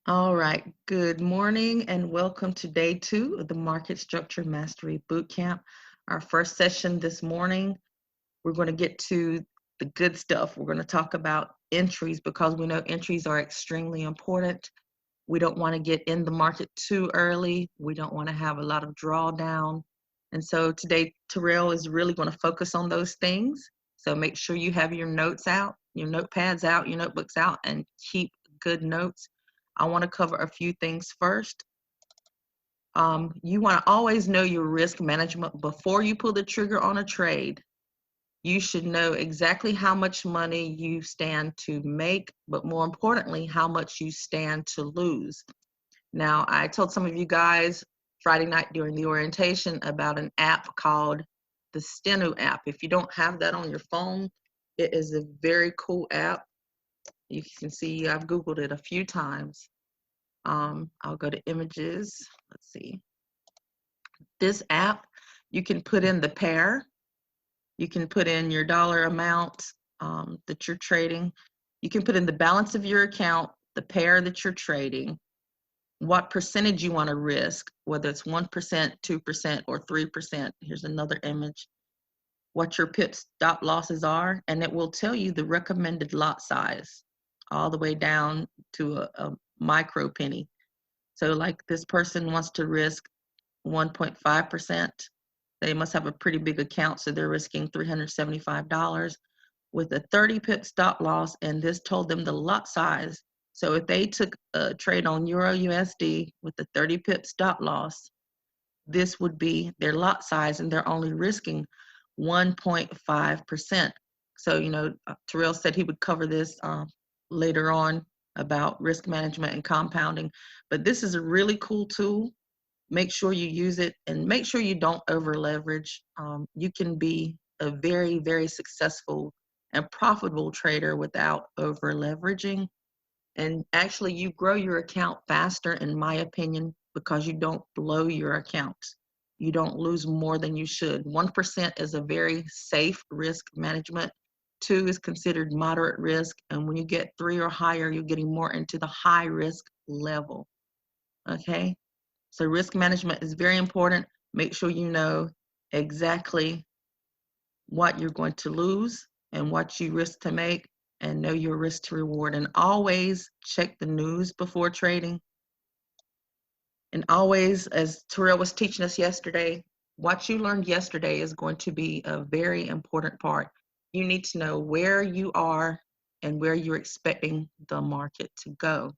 All right, good morning and welcome to day 2 of the Market Structure Mastery Bootcamp. Our first session this morning, we're going to get to the good stuff. We're going to talk about entries because we know entries are extremely important. We don't want to get in the market too early. We don't want to have a lot of drawdown. And so today, Terrell is really going to focus on those things. So make sure you have your notes out, your notepads out, your notebooks out, and keep good notes. I want to cover a few things first. You want to always know your risk management before you pull the trigger on a trade. You should know exactly how much money you stand to make, but more importantly, how much you stand to lose. Now, I told some of you guys Friday night during the orientation about an app called the Steno app. If you don't have that on your phone, it is a very cool app. You can see I've Googled it a few times. I'll go to images. Let's see. This app, you can put in the pair. You can put in your dollar amount that you're trading. You can put in the balance of your account, the pair that you're trading, what percentage you want to risk, whether it's 1%, 2%, or 3%. Here's another image. What your pip stop losses are, and it will tell you the recommended lot size all the way down to a micro penny. So like this person wants to risk 1.5%. They must have a pretty big account, so they're risking $375 with a 30 pip stop loss, and this told them the lot size. So if they took a trade on Euro USD with a 30 pip stop loss, this would be their lot size, and they're only risking 1.5%. So, Terrell said he would cover this later on about risk management and compounding, but this is a really cool tool. Make sure you use it and make sure you don't over leverage. You can be a very, very successful and profitable trader without over leveraging. And actually, you grow your account faster, in my opinion, because you don't blow your account. You don't lose more than you should. 1% is a very safe risk management. 2 is considered moderate risk. And when you get 3 or higher, you're getting more into the high risk level. Okay? So risk management is very important. Make sure you know exactly what you're going to lose and what you risk to make, and know your risk to reward. And always check the news before trading. And always, as Terrell was teaching us yesterday, what you learned yesterday is going to be a very important part. You need to know where you are and where you're expecting the market to go.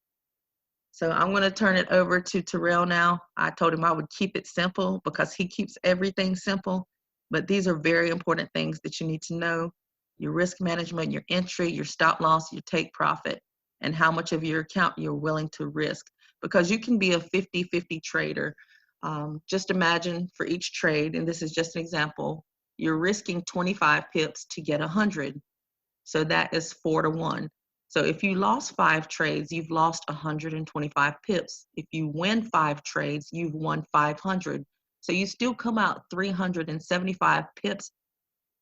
So I'm going to turn it over to Terrell now. I told him I would keep it simple because he keeps everything simple. But these are very important things that you need to know. Your risk management, your entry, your stop loss, your take profit, and how much of your account you're willing to risk. Because you can be a 50-50 trader. Just imagine for each trade, and this is just an example, you're risking 25 pips to get 100. So that is 4 to 1. So if you lost 5 trades, you've lost 125 pips. If you win 5 trades, you've won 500. So you still come out 375 pips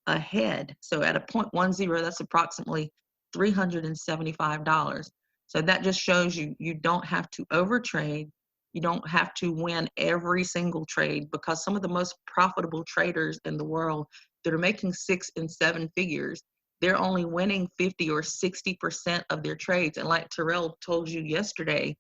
ahead. So at a 0.10, that's approximately $375. So that just shows you don't have to overtrade. You don't have to win every single trade, because some of the most profitable traders in the world that are making 6 and 7 figures, they're only winning 50 or 60% of their trades. And like Terrell told you yesterday,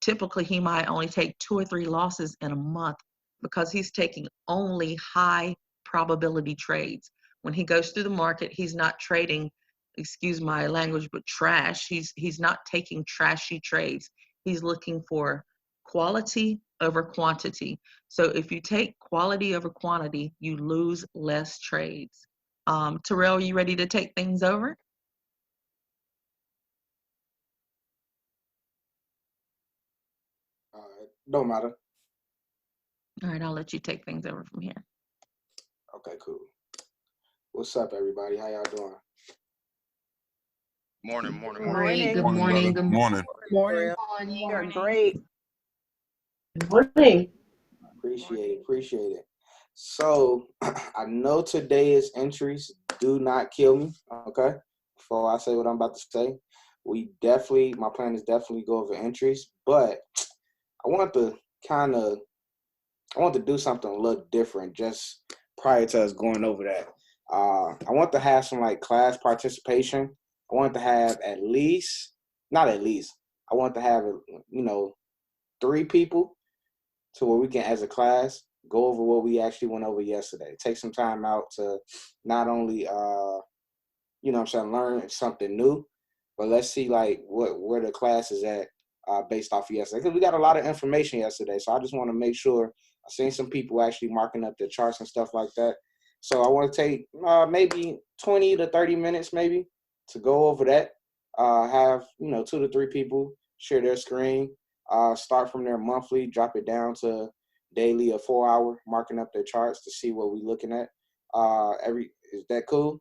typically he might only take 2 or 3 losses in a month because he's taking only high probability trades. When he goes through the market, he's not trading, excuse my language, but trash. He's not taking trashy trades. He's looking for quality over quantity. So if you take quality over quantity, you lose less trades. Terrell, are you ready to take things over? Don't matter. All right, I'll let you take things over from here. Okay, cool. What's up, everybody? How y'all doing? Morning. Good morning. Good morning. Good morning. Morning. You're great. Good morning. Appreciate it. So I know today is entries. Do not kill me, okay? Before I say what I'm about to say. my plan is definitely go over entries, but I want to do something a little different just prior to us going over that. I want to have some like class participation. I want to have I want to have, 3 people to where we can, as a class, go over what we actually went over yesterday. Take some time out to not only, learn something new, but let's see like where the class is at based off of yesterday. Because we got a lot of information yesterday, so I just want to make sure. I've seen some people actually marking up their charts and stuff like that. So I want to take maybe 20 to 30 minutes maybe to go over that. Have 2 to 3 people share their screen. Start from their monthly, drop it down to daily or 4-hour, marking up their charts to see what we're looking at. Is that cool?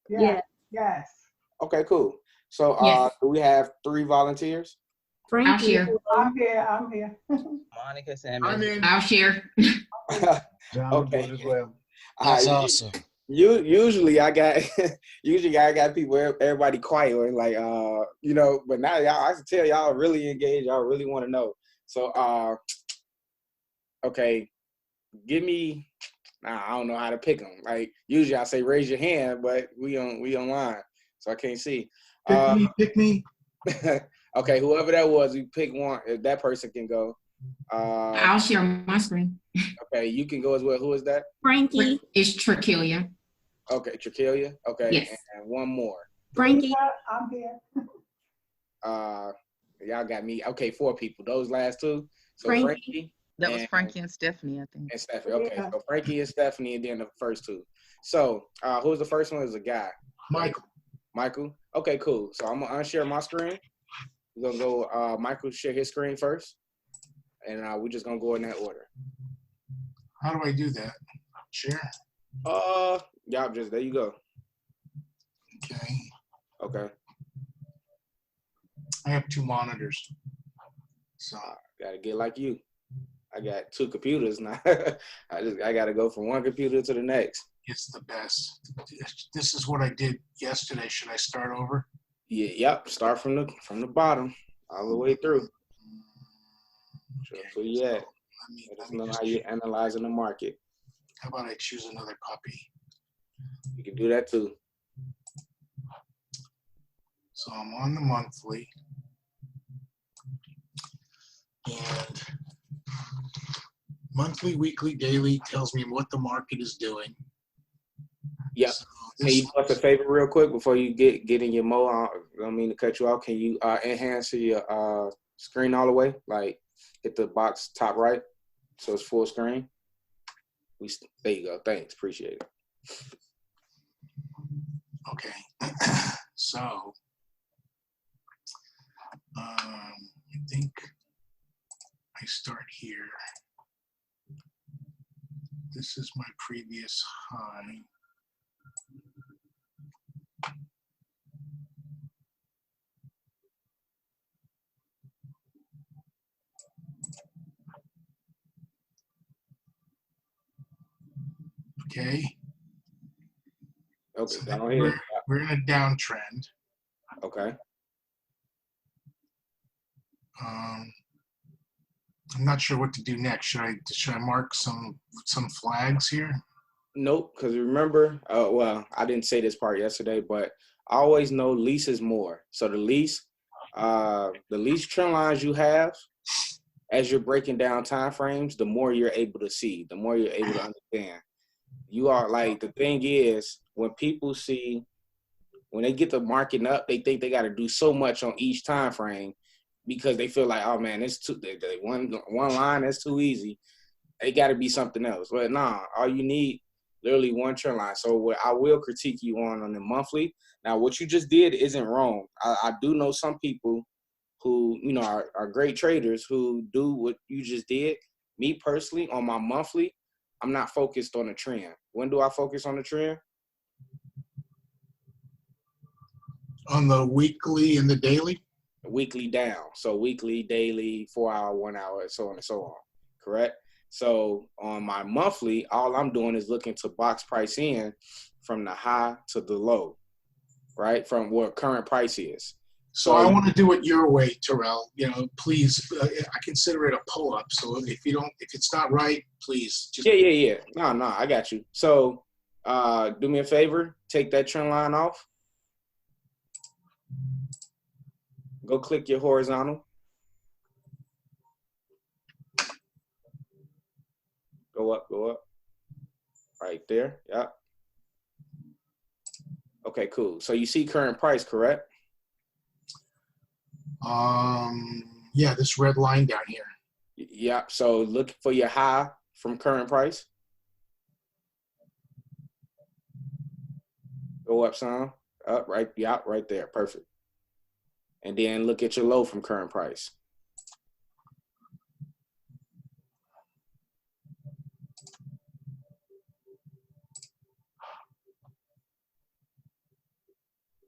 Yeah. Yes. Okay, cool. So Yes. do we have 3 volunteers? I'll share. I'm here. Monica Salmon. I'll share. John Okay. as well. That's awesome. Usually I got people, everybody quiet or like but now y'all, I can tell y'all really engaged, y'all really want to know. So okay, give me. I don't know how to pick them. Like usually I say raise your hand, but we online, so I can't see. Pick me. Okay, whoever that was, we pick one. If that person can go. I'll share my screen. Okay, you can go as well. Who is that? Frankie. It's Trachelia. Okay, Trachelia. Okay, Yes. and one more. Frankie. I'm here. Y'all got me. Okay, 4 people. Those last 2. So Frankie. That was Frankie and Stephanie, I think. And Stephanie. Okay, Yeah. so Frankie and Stephanie, and then the first 2. So who's the first one? Is a guy. Michael. Okay, cool. So I'm gonna unshare my screen. We're gonna go. Michael share his screen first, and we're just gonna go in that order. How do I do that? Share. Y'all just there you go. Okay. Okay. I have 2 monitors. So Gotta get like you. I got 2 computers now. I gotta go from one computer to the next. it's the best. This is what I did yesterday. Should I start over? Yeah. Yep. Start from the bottom all the way through. So yeah. Let us know how you're analyzing the market. How about I choose another puppy? You can do that too. So I'm on the monthly. And monthly, weekly, daily tells me what the market is doing. Yep. So Can you do us a favor real quick before you get in your mode? I don't mean to cut you off. Can you enhance your screen all the way? Like hit the box top right so it's full screen. There you go. Thanks. Appreciate it. Okay. So I think I start here. This is my previous high. Okay. Okay. So Down here. we're in a downtrend. Okay. I'm not sure what to do next. Should I mark some flags here? Nope, because remember, well, I didn't say this part yesterday, but I always know least is more. So the least trend lines you have, as you're breaking down time frames, the more you're able to see, the more you're able to understand. You are like, the thing is, when they get the marking up, they think they got to do so much on each time frame because they feel like, oh man, it's too one line, that's too easy. It got to be something else. But nah, all you need literally one trend line. So what I will critique you on the monthly. Now, what you just did isn't wrong. I do know some people who, are great traders who do what you just did. Me personally, on my monthly, I'm not focused on the trend. When do I focus on the trend? On the weekly and the daily? Weekly down. So weekly, daily, 4 hour, 1 hour, and so on and so on. Correct? So on my monthly, all I'm doing is looking to box price in from the high to the low, right? From what current price is. So I want to do it your way, Terrell. You know, please. I consider it a pull-up. So if it's not right, please just. Yeah. No, I got you. So, do me a favor. Take that trend line off. Go click your horizontal. Go up. Right there. Yep. Okay, cool. So you see current price, correct? Yeah, this red line down here. Yep. So look for your high from current price. Go up some. Up, right. Yep, right there. Perfect. And then look at your low from current price.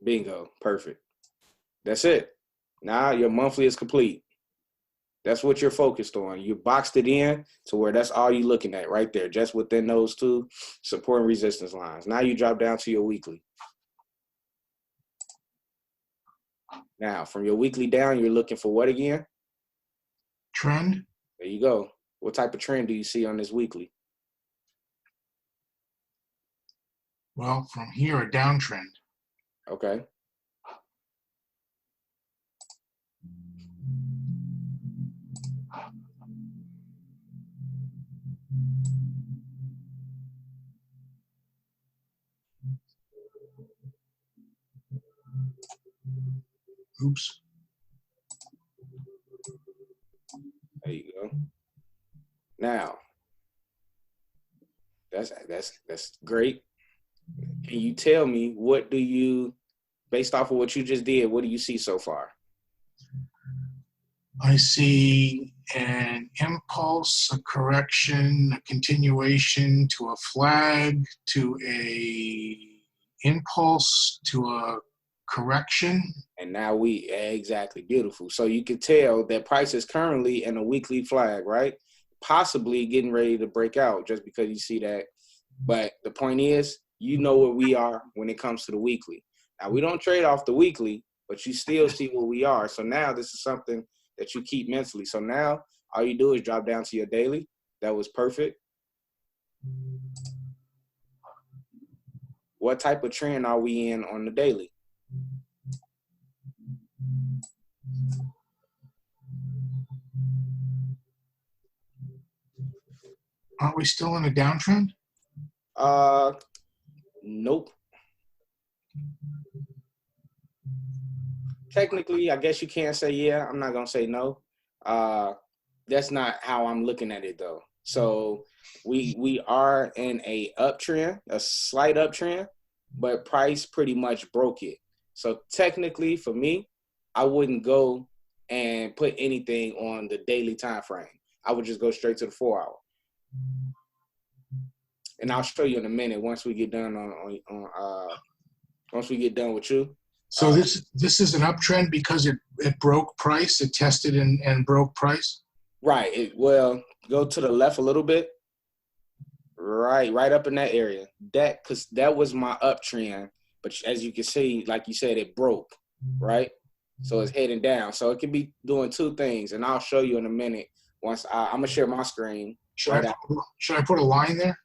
Bingo. Perfect. That's it. Now your monthly is complete. That's what you're focused on. You boxed it in to where that's all you're looking at right there, just within those two support and resistance lines. Now you drop down to your weekly. Now, from your weekly down, you're looking for what again? Trend. There you go. What type of trend do you see on this weekly? Well, from here, a downtrend. Okay. Oops. There you go. Now, that's great. Can you tell me what do you, based off of what you just did, what do you see so far? I see an impulse, a correction, a continuation to a flag, to a impulse, to a correction. And now exactly, beautiful. So you can tell that price is currently in a weekly flag, right? Possibly getting ready to break out just because you see that. But the point is, you know where we are when it comes to the weekly. Now, we don't trade off the weekly, but you still see where we are. So now this is something that you keep mentally. So now all you do is drop down to your daily. That was perfect. What type of trend are we in on the daily? Aren't we still in a downtrend? Nope. Technically, I guess you can say yeah. I'm not gonna say no. That's not how I'm looking at it though. So we are in a uptrend, a slight uptrend, but price pretty much broke it. So technically, for me, I wouldn't go and put anything on the daily time frame. I would just go straight to the 4 hour. And I'll show you in a minute once we get done once we get done with you. So this is an uptrend because it broke price, it tested and broke price? Right. Well, go to the left a little bit. Right up in that area. Because that was my uptrend. But as you can see, like you said, it broke, right? So it's heading down. So it could be doing two things. And I'll show you in a minute once I'm going to share my screen. Should I put a line there?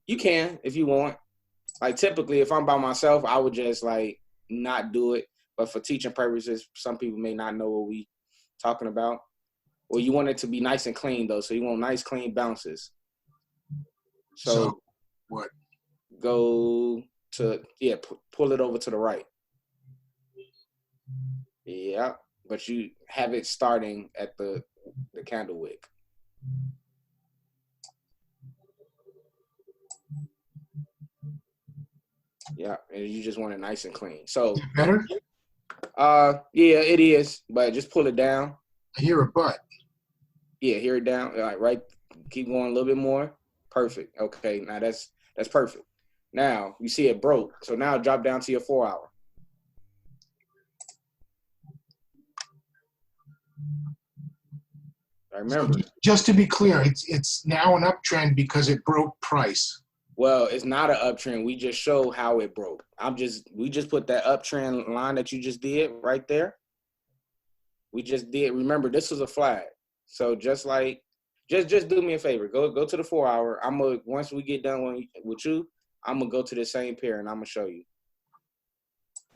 You can if you want. Like typically, if I'm by myself, I would just like not do it. But for teaching purposes, some people may not know what we talking about. Well, you want it to be nice and clean though, so you want nice, clean bounces. So what? Go to pull it over to the right. Yeah, but you have it starting at the candle wick. Yeah, and you just want it nice and clean. So better? Yeah, it is, but just pull it down. I hear a butt. Yeah, hear it down. Right. Keep going a little bit more. Perfect. Okay, now that's perfect. Now you see it broke. So now drop down to your 4 hour. I remember. So just to be clear, it's now an uptrend because it broke price. Well, it's not an uptrend. We just show how it broke. We just put that uptrend line that you just did right there. We just did. Remember, this was a flag. So just do me a favor. Go to the 4 hour. Once we get done with you, I'm gonna go to the same pair and I'm gonna show you.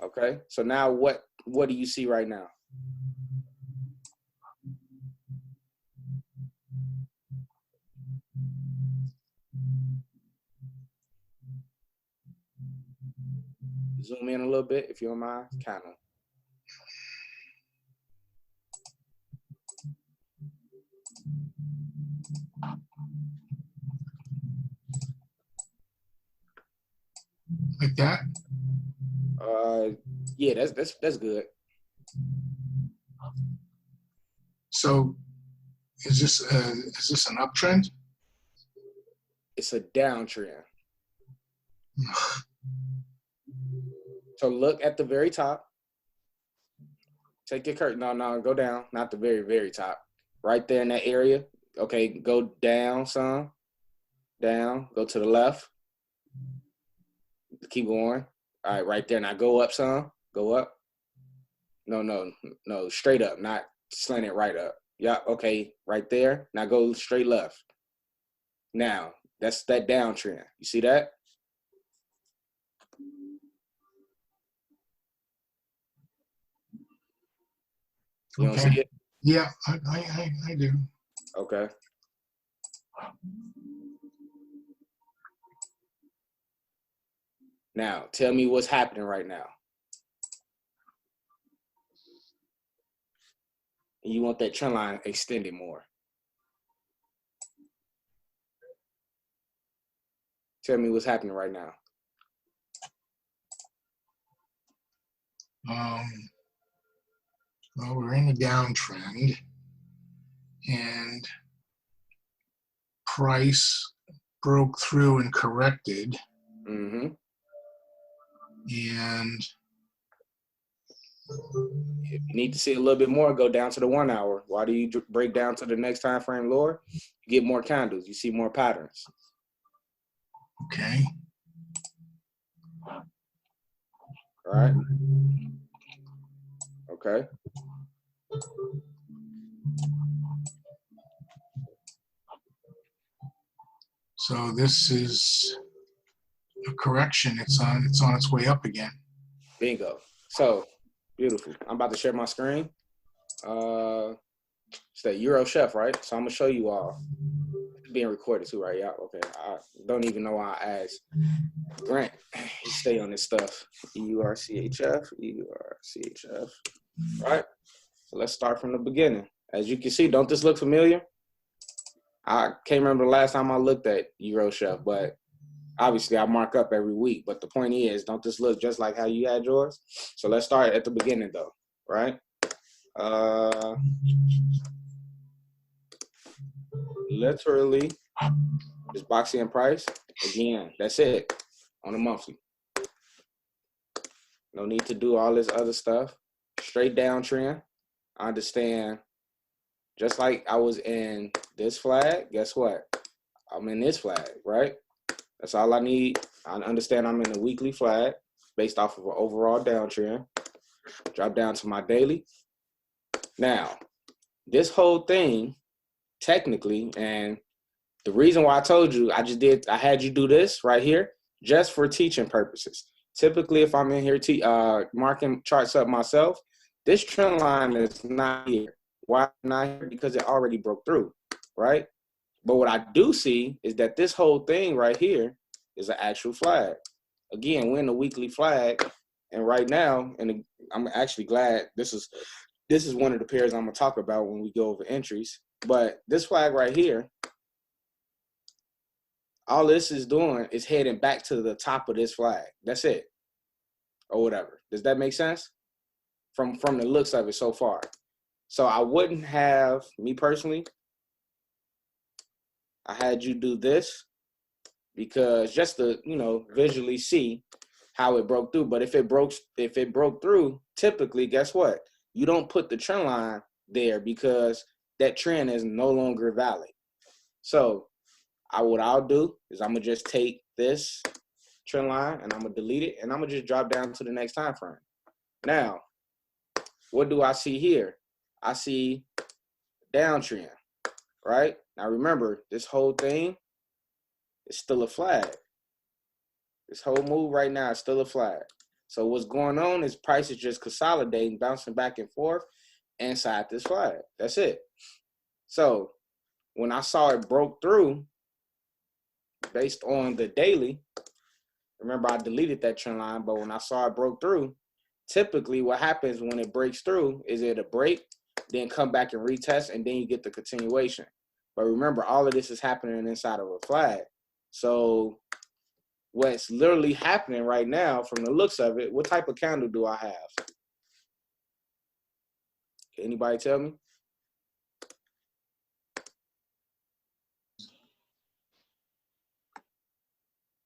Okay. So now what do you see right now? Zoom in a little bit if you don't mind. Kind of. Like that? Yeah, that's good. So is this an uptrend? It's a downtrend. So look at the very top. Take your curtain. No, go down. Not the very, very top. Right there in that area. Okay, go down some. Down. Go to the left. Keep going. All right, right there. Now go up some. Go up. No. Straight up, not slanted right up. Yeah, okay, right there. Now go straight left. Now, that's that downtrend. You see that? You don't see it? Yeah, I do. Okay. Now, tell me what's happening right now. And you want that trend line extended more. Tell me what's happening right now. Well, we're in a downtrend, and price broke through and corrected. Mm-hmm. And if you need to see a little bit more, go down to the 1 hour. Why do you break down to the next time frame lower? You get more candles. You see more patterns. okay. All right. Okay. So this is a correction. It's on its way up again. Bingo. So beautiful. I'm about to share my screen. It's that Euro Chef, right? So I'm gonna show you all. It's being recorded too, right? Yeah. Okay. I don't even know why I asked. Grant, you stay on this stuff. EURCHF. Right. So let's start from the beginning. As you can see, don't this look familiar? I can't remember the last time I looked at Euro Chef, but obviously I mark up every week. But the point is, don't this look just like how you had yours? So let's start at the beginning though, right? Literally, this boxing price, again, that's it on a monthly. No need to do all this other stuff. Straight downtrend. I understand. Just like I was in this flag, guess what? I'm in this flag, right? That's all I need. I understand I'm in a weekly flag based off of an overall downtrend. Drop down to my daily. Now, this whole thing, technically, and the reason why I told you, I had you do this right here just for teaching purposes. Typically, if I'm in here marking charts up myself, this trend line is not here. Why not here? Because it already broke through, right? But what I do see is that this whole thing right here is an actual flag. Again, we're in a weekly flag, and right now, and I'm actually glad this is one of the pairs I'm gonna talk about when we go over entries. But this flag right here, all this is doing is heading back to the top of this flag. That's it, or whatever. Does that make sense? From the looks of it so far. So I wouldn't have, me personally, I had you do this because just to, visually see how it broke through. But if it broke through, typically, guess what? You don't put the trend line there because that trend is no longer valid. So what I'll do is I'm gonna just take this trend line and I'm gonna delete it and I'm gonna just drop down to the next time frame. Now, what do I see here? I see downtrend, right? Now remember, this whole thing is still a flag. This whole move right now is still a flag. So what's going on is price is just consolidating, bouncing back and forth inside this flag. That's it. So when I saw it broke through based on the daily, remember I deleted that trend line, but when I saw it broke through, typically what happens when it breaks through is it'll break, then come back and retest, and then you get the continuation. But remember, all of this is happening inside of a flag. So what's literally happening right now, from the looks of it, what type of candle do I have? Can anybody tell me?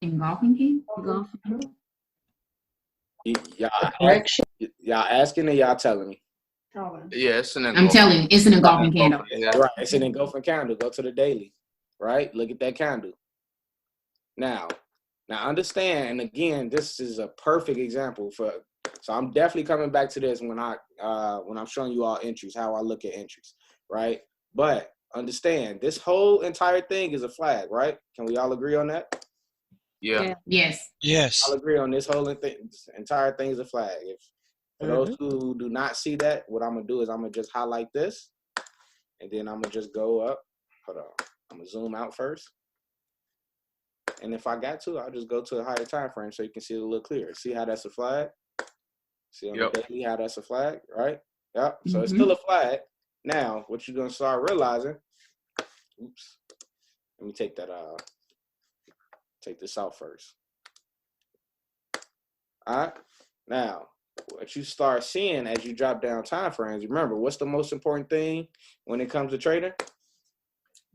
Engulfing king? Y'all asking or y'all telling me? Yeah, it's an I'm telling you, it's an engulfing candle. Right, it's an engulfing candle. Go to the daily, right? Look at that candle. Now understand, and again, this is a perfect example for. So I'm definitely coming back to this when I'm showing you all entries, how I look at entries, right? But understand, this whole entire thing is a flag, right? Can we all agree on that? Yeah. Yes. Yes. I'll agree on this whole entire thing is a flag. If for those who do not see that, what I'm gonna do is I'm gonna just highlight this, and then I'm gonna just go up. Hold on, I'm gonna zoom out first, and if I got to, I'll just go to a higher time frame so you can see it a little clearer. See how that's a flag? See on the daily how that's a flag, right? Yep. So it's still a flag. Now, what you're gonna start realizing? Oops. Let me take that. Take this out first. All right. Now, what you start seeing as you drop down time frames, remember, what's the most important thing when it comes to trading?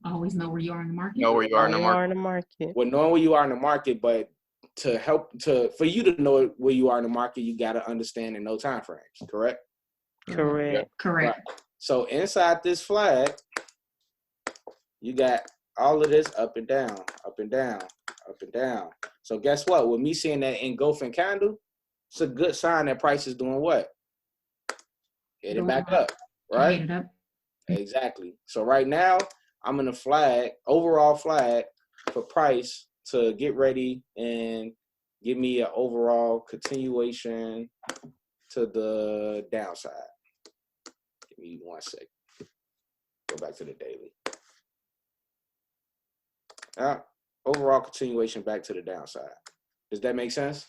Always know where you are in the market. Know where you are in the market. Well, knowing where you are in the market, but for you to know where you are in the market, you got to understand and know time frames, correct? Correct. Yeah. Correct. Right. So inside this flag, you got all of this up and down, up and down, up and down. So guess what? With me seeing that engulfing candle, it's a good sign that price is doing what? Heading back up, right? Headed up. Exactly. So right now, I'm in a flag, overall flag for price to get ready and give me an overall continuation to the downside. Give me 1 second. Go back to the daily. Overall continuation back to the downside. Does that make sense?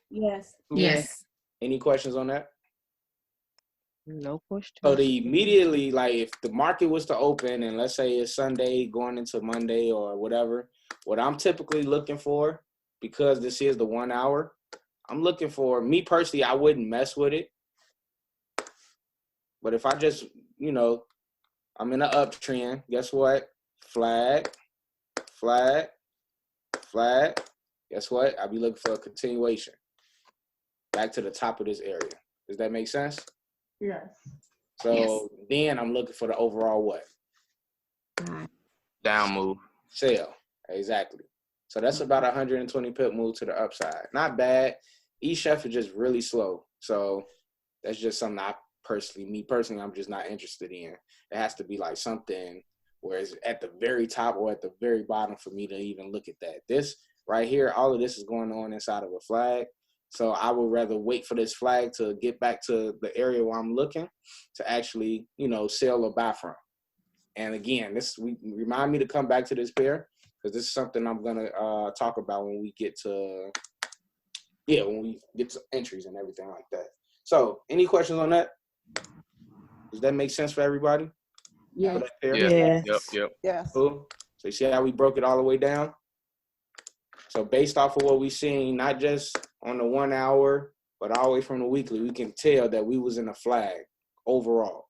Yes. Yes. Any questions on that? No question. So immediately, like if the market was to open and let's say it's Sunday going into Monday or whatever, what I'm typically looking for, because this is the 1 hour, I'm looking for, me personally, I wouldn't mess with it. But if I just, I'm in an uptrend, guess what? Flag, flag, flag. Guess what? I'll be looking for a continuation back to the top of this area. Does that make sense? Yes. So then I'm looking for the overall what? Down move. Sell. Exactly. So that's about 120 pip move to the upside. Not bad. E-Chef is just really slow. So that's just something me personally, I'm just not interested in. It has to be like something where it's at the very top or at the very bottom for me to even look at that. This right here, all of this is going on inside of a flag. So I would rather wait for this flag to get back to the area where I'm looking to actually, sell or buy from. And again, remind me to come back to this pair because this is something I'm going to talk about when we get to entries and everything like that. So any questions on that? Does that make sense for everybody? Yes. For that pair? Yes. Yep. Yes. Cool. So you see how we broke it all the way down? So based off of what we've seen, not just on the 1 hour, but all the way from the weekly, we can tell that we was in a flag overall.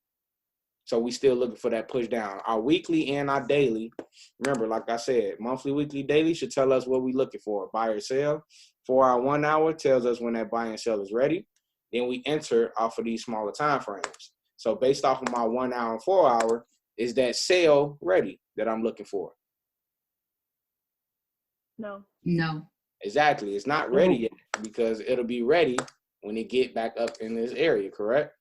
So we still looking for that push down. Our weekly and our daily, remember, like I said, monthly, weekly, daily should tell us what we're looking for, buy or sell. For our 1 hour tells us when that buy and sell is ready. Then we enter off of these smaller time frames. So based off of my 1 hour and 4 hour, is that sale ready that I'm looking for? No. No. Exactly. It's not ready yet because it'll be ready when it get back up in this area, correct?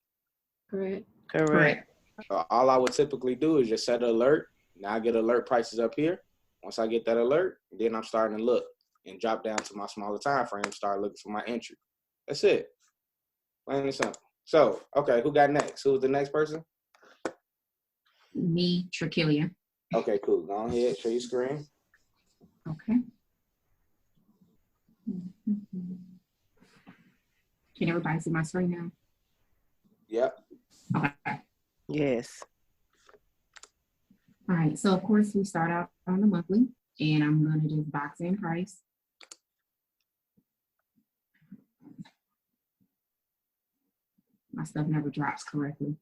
Correct. Correct. So all I would typically do is just set an alert. Now I get alert prices up here. Once I get that alert, then I'm starting to look and drop down to my smaller time frame, start looking for my entry. That's it. Plain and simple. So, okay, who got next? Who's the next person? Me, Trachelia. Okay, cool. Go ahead, show your screen. Okay. Can everybody see my screen now? Yep. Okay. Yes. All right. So of course we start out on the monthly, and I'm gonna just box in price. My stuff never drops correctly.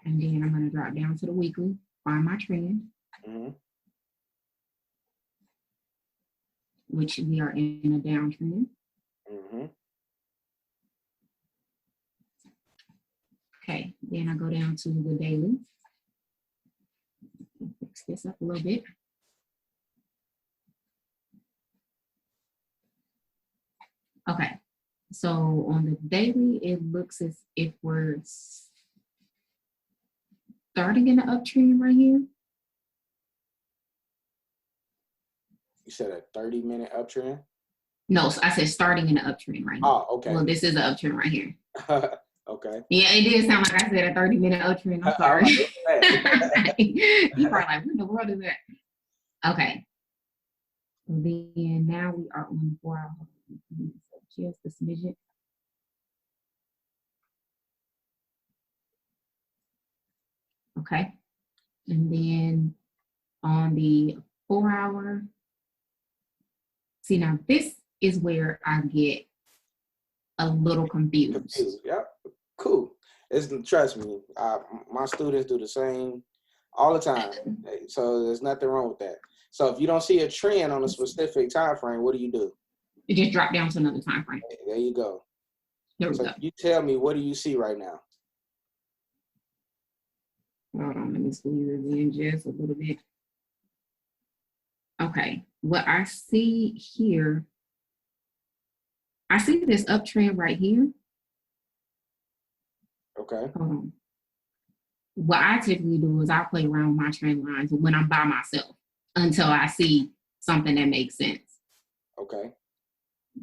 And then I'm gonna drop down to the weekly, find my trend, which we are in a downtrend. Okay, then I go down to the daily. Fix this up a little bit. Okay, so on the daily, it looks as if we're starting in the uptrend right here. You said a 30-minute uptrend? No, so I said starting in the uptrend right here. Oh, okay. Well, this is the uptrend right here. Okay. Yeah, it did sound like I said a 30-minute uptrend. I'm sorry. You probably like, what in the world is that? Okay. Then now we are on the 4 hour. Just a smidget. Okay. And then on the 4 hour, see now this is where I get a little confused. Yep. Cool. Trust me, my students do the same all the time. So there's nothing wrong with that. So if you don't see a trend on a specific time frame, what do you do? It just drop down to another time frame. There you go. There we so go. You tell me, what do you see right now? Hold on, let me squeeze it in just a little bit. Okay, what I see here, I see this uptrend right here. Okay. Hold on. What I typically do is I play around with my trend lines when I'm by myself until I see something that makes sense. Okay.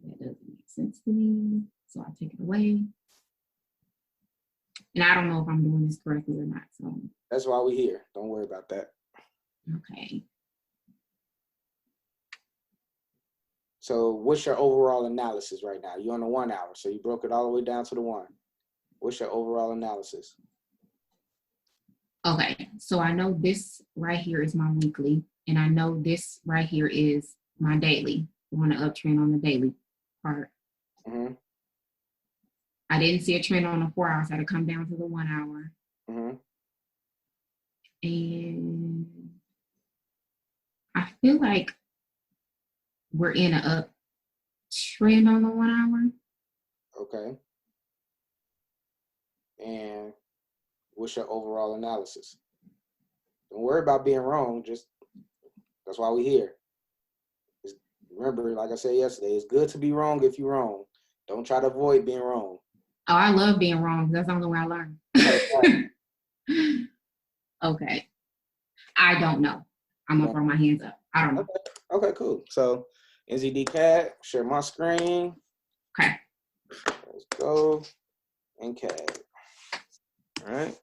That doesn't make sense to me, so I take it away. And I don't know if I'm doing this correctly or not. So that's why we're here. Don't worry about that. Okay. So what's your overall analysis right now? You're on the 1 hour, so you broke it all the way down to the 1. What's your overall analysis? Okay, so I know this right here is my weekly, and I know this right here is my daily. I want to uptrend on the daily part. I didn't see a trend on the 4 hours. I had to come down to the 1 hour. And I feel like we're in an uptrend on the 1 hour. Okay. And what's your overall analysis? Don't worry about being wrong. Just that's why we're here. Remember, like I said yesterday, it's good to be wrong if you're wrong. Don't try to avoid being wrong. Oh, I love being wrong. That's the only way I learn. Okay. I don't know. I'm going to throw my hands up. I don't know. Okay, cool. So, NZD CAD, share my screen. Okay. Let's go. And CAD. All right.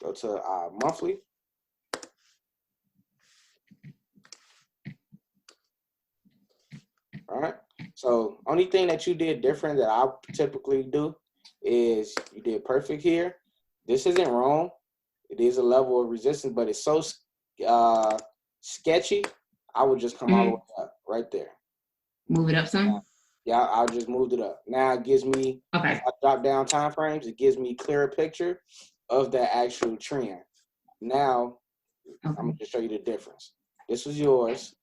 Go to our monthly. All right. So only thing that you did different that I typically do is you did perfect here. This isn't wrong. It is a level of resistance, but it's so sketchy. I would just come all the way up right there. Move it up some? Yeah, I just moved it up. Now it gives me, okay. If I drop down time frames, it gives me a clearer picture of the actual trend. Now, I'm going to show you the difference. This was yours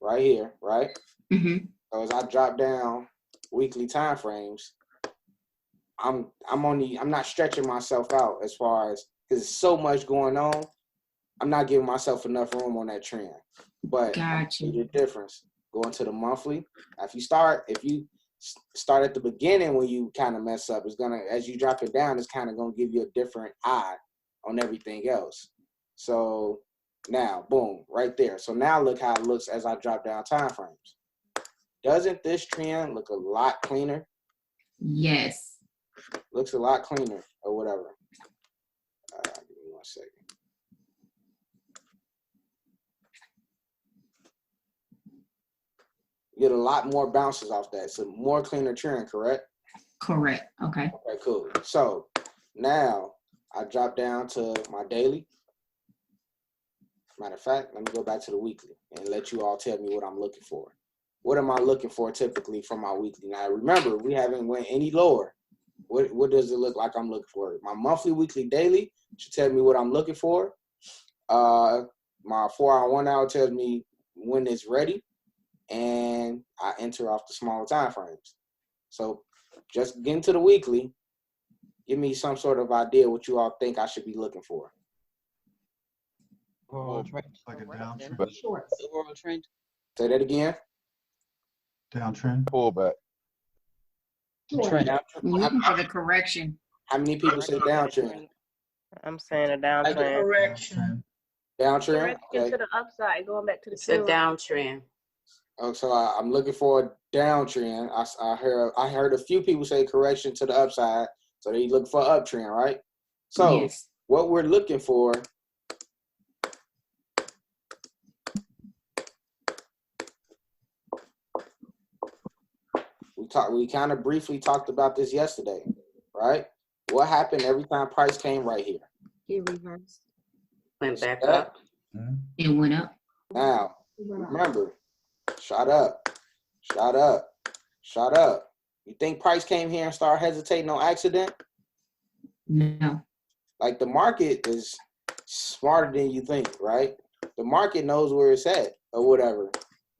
right here, right? So as I drop down weekly time frames, I'm not stretching myself out as far as, because there's so much going on. I'm not giving myself enough room on that trend. But Gotcha. the difference going to the monthly. If you start at the beginning when you kind of mess up, it's gonna, as you drop it down, it's kind of gonna give you a different eye on everything else. So now, boom, right there. So now look how it looks as I drop down time frames. Doesn't this trend look a lot cleaner? Yes. Looks a lot cleaner or whatever. Give me 1 second. Get a lot more bounces off that. So more cleaner trend, correct? Correct. Okay. Okay, cool. So now I drop down to my daily. Matter of fact, let me go back to the weekly and let you all tell me what I'm looking for. What am I looking for typically from my weekly? Now remember, we haven't went any lower. What does it look like I'm looking for? My monthly, weekly, daily should tell me what I'm looking for. My 4-hour, 1 hour tells me when it's ready. And I enter off the smaller time frames. So just get into the weekly. Give me some sort of idea what you all think I should be looking for. Overall trend. Like a downtrend. Overall trend. Say that again. Downtrend. Pullback. Trend. We're looking for the correction. How many people say downtrend? I'm saying a downtrend. Correction. Downtrend? Correction Okay. to the upside, going back to the It's a trend. downtrend. Oh, so I'm looking for a downtrend. I heard a few people say correction to the upside. So they look for uptrend, right? So Yes. what we're looking for, we kind of briefly talked about this yesterday, right? What happened every time price came right here? It reversed. Went back That- up. It went up. Now, remember, shot up, shot up, shot up. You think price came here and started hesitating on accident? No. Like, the market is smarter than you think, right? The market knows where it's at or whatever.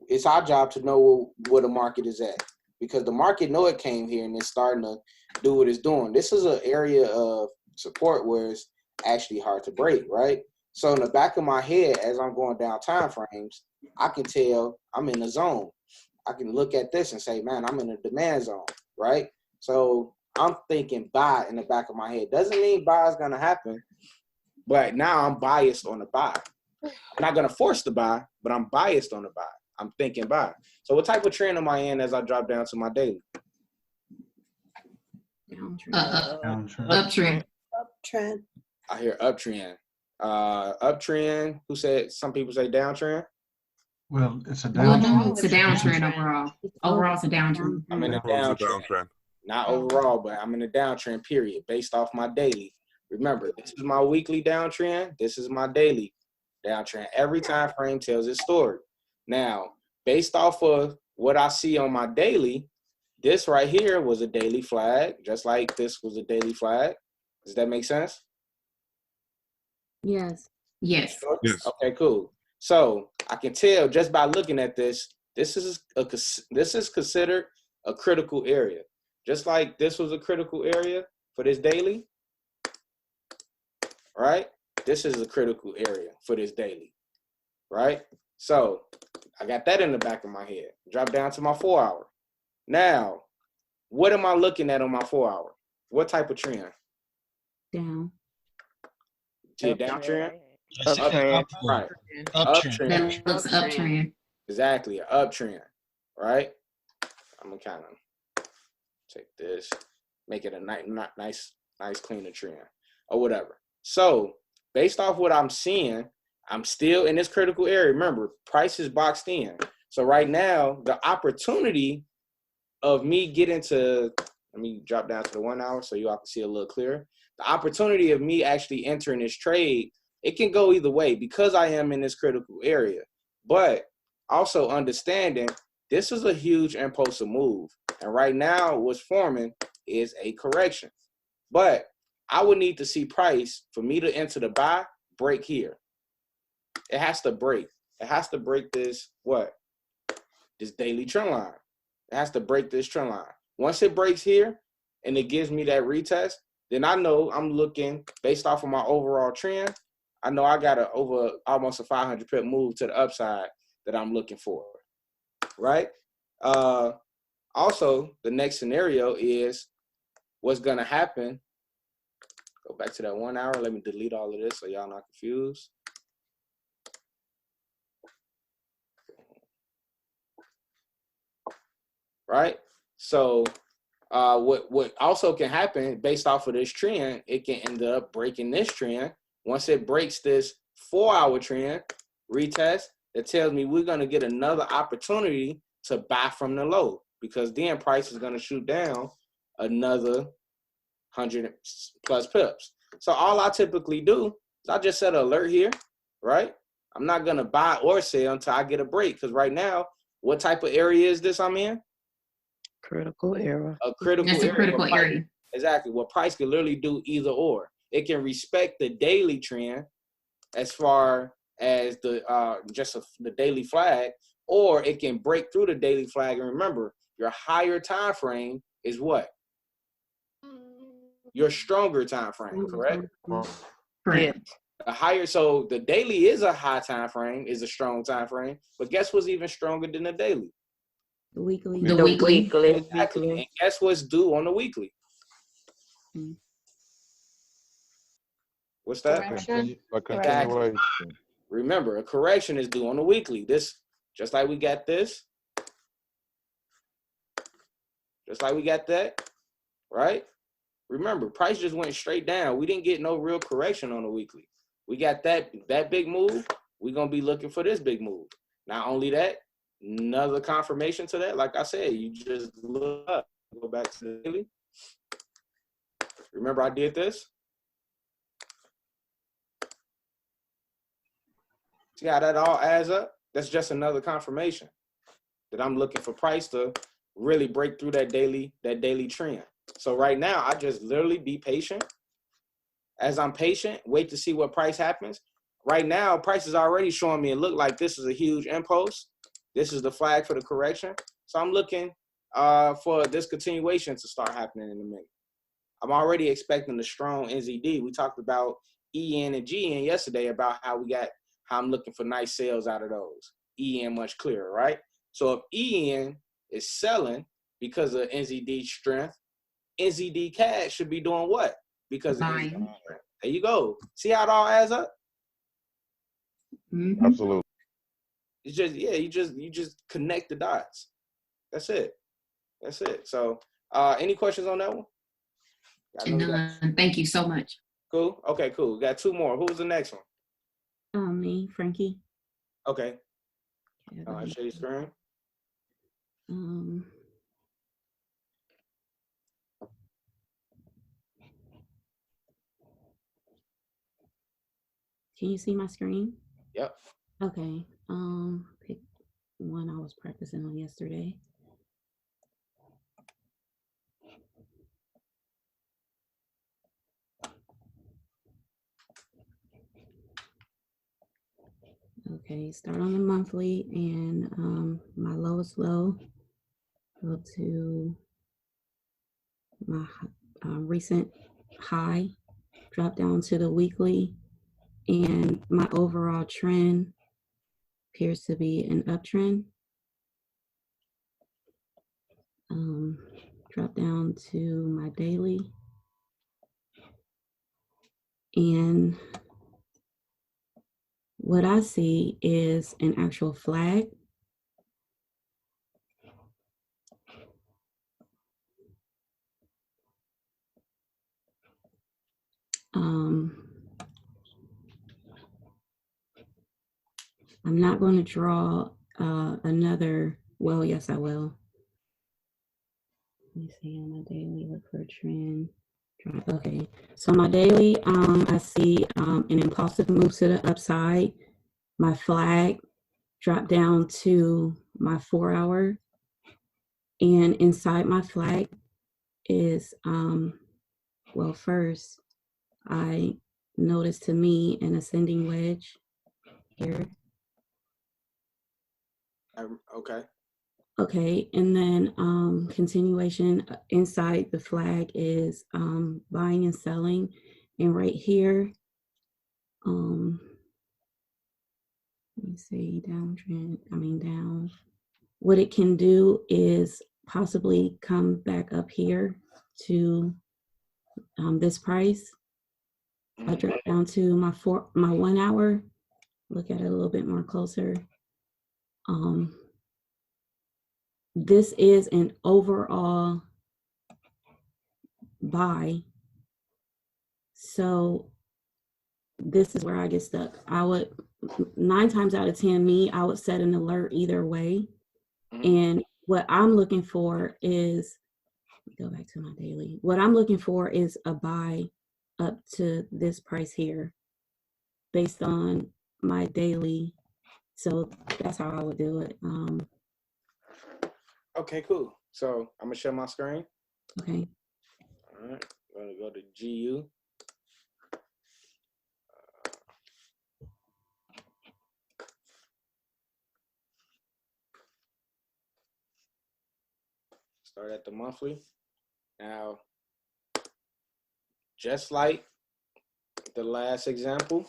It's our job to know where the market is at, because the market know it came here and it's starting to do what it's doing. This is an area of support where it's actually hard to break, right? So in the back of my head, as I'm going down time frames, I can tell I'm in a zone. I can look at this and say, man, I'm in a demand zone, right? So I'm thinking buy in the back of my head. Doesn't mean buy is going to happen, but now I'm biased on the buy. I'm not going to force the buy, but I'm biased on the buy. I'm thinking buy. So what type of trend am I in as I drop down to my daily? Downtrend. Uptrend. Uptrend. I hear uptrend. Uptrend. Who said? Some people say downtrend. Well, it's a Well, downtrend. no, it's a downtrend overall. Overall, it's a downtrend. I'm in a downtrend. Not overall, but I'm in a downtrend, period, based off my daily. Remember, this is my weekly downtrend. This is my daily downtrend. Every time frame tells its story. Now, based off of what I see on my daily, this right here was a daily flag, just like this was a daily flag. Does that make sense? Yes. Yes. Yes. Okay, cool. So I can tell just by looking at this, this is considered a critical area. Just like this was a critical area for this daily, right? This is a critical area for this daily, right? So I got that in the back of my head. Drop down to my 4 hour. Now, what am I looking at on my 4 hour? What type of trend? Down. To a downtrend? Uptrend. Right. Uptrend. That looks uptrend. Exactly, an uptrend, right? I'm gonna kind of take this, make it a nice cleaner trend or whatever. So based off what I'm seeing, I'm still in this critical area. Remember, price is boxed in. So right now, the opportunity of me getting to, let me drop down to the 1 hour so you all can see a little clearer. The opportunity of me actually entering this trade, it can go either way because I am in this critical area. But also understanding this is a huge impulsive move. And right now what's forming is a correction. But I would need to see price for me to enter the buy, break here. It has to break. It has to break this, what? This daily trend line. It has to break this trend line. Once it breaks here and it gives me that retest, then I know I'm looking based off of my overall trend. I know I got over almost a 500 pip move to the upside that I'm looking for, right? Also, the next scenario is what's going to happen. Go back to that 1 hour. Let me delete all of this so y'all not confused. Right? So what also can happen based off of this trend, it can end up breaking this trend. Once it breaks this 4 hour trend, retest, that tells me we're going to get another opportunity to buy from the low, because then price is going to shoot down another 100 plus pips. So all I typically do is I just set an alert here, right? I'm not going to buy or sell until I get a break, because right now, what type of area is this I'm in? Critical error. A critical That's area. a critical area. Exactly. What price can literally do either or. It can respect the daily trend as far as the the daily flag, or it can break through the daily flag. And remember, your higher time frame is what? Your stronger time frame, correct? Correct. The higher, so the daily is a high time frame, is a strong time frame. But guess what's even stronger than the daily? The weekly. The weekly. Exactly. And guess what's due on the weekly? What's that? A continuation. Remember, a correction is due on the weekly. This, just like we got this, just like we got that, right? Remember, price just went straight down. We didn't get no real correction on the weekly. We got that big move. We're going to be looking for this big move. Not only that, another confirmation to that, like I said, you just look up, go back to the daily. Remember I did this? See how that all adds up? That's just another confirmation that I'm looking for price to really break through that daily trend. So right now, I just literally be patient. As I'm patient, wait to see what price happens. Right now, price is already showing me it look like this is a huge impulse. This is the flag for the correction. So I'm looking for this continuation to start happening in a minute. I'm already expecting a strong NZD. We talked about EN and GN yesterday about how I'm looking for nice sales out of those. EN much clearer, right? So if EN is selling because of NZD strength, NZD cash should be doing what? Because of NZD strength. There you go. See how it all adds up? Mm-hmm. Absolutely. It's just, yeah, you just connect the dots. That's it. So any questions on that one? None. Thank you so much. Cool. Okay, cool. We got two more. Who was the next one? Me, Frankie. Okay. Share your screen. Can you see my screen? Yep. Okay. Pick one I was practicing on yesterday. Okay, start on the monthly, and my lowest low, go to my recent high, drop down to the weekly, and my overall trend appears to be an uptrend. Drop down to my daily, and what I see is an actual flag. I'm not going to draw another, well, yes, I will. Let me see on my daily, look for a trend. Okay, so my daily, I see an impulsive move to the upside. My flag dropped down to my 4 hour. And inside my flag is, well, first, I noticed to me an ascending wedge here. Okay. Okay, and then continuation inside the flag is buying and selling. And right here let me see, down. What it can do is possibly come back up here to this price. I drop down to my 1 hour. Look at it a little bit more closer. This is an overall buy. So this is where I get stuck. I would 9 times out of 10, I would set an alert either way. And what I'm looking for is, go back to my daily. What I'm looking for is a buy up to this price here based on my daily. So that's how I would do it. Okay, cool. So I'm gonna share my screen. Okay. All right, I'm gonna go to GU. Start at the monthly. Now, just like the last example,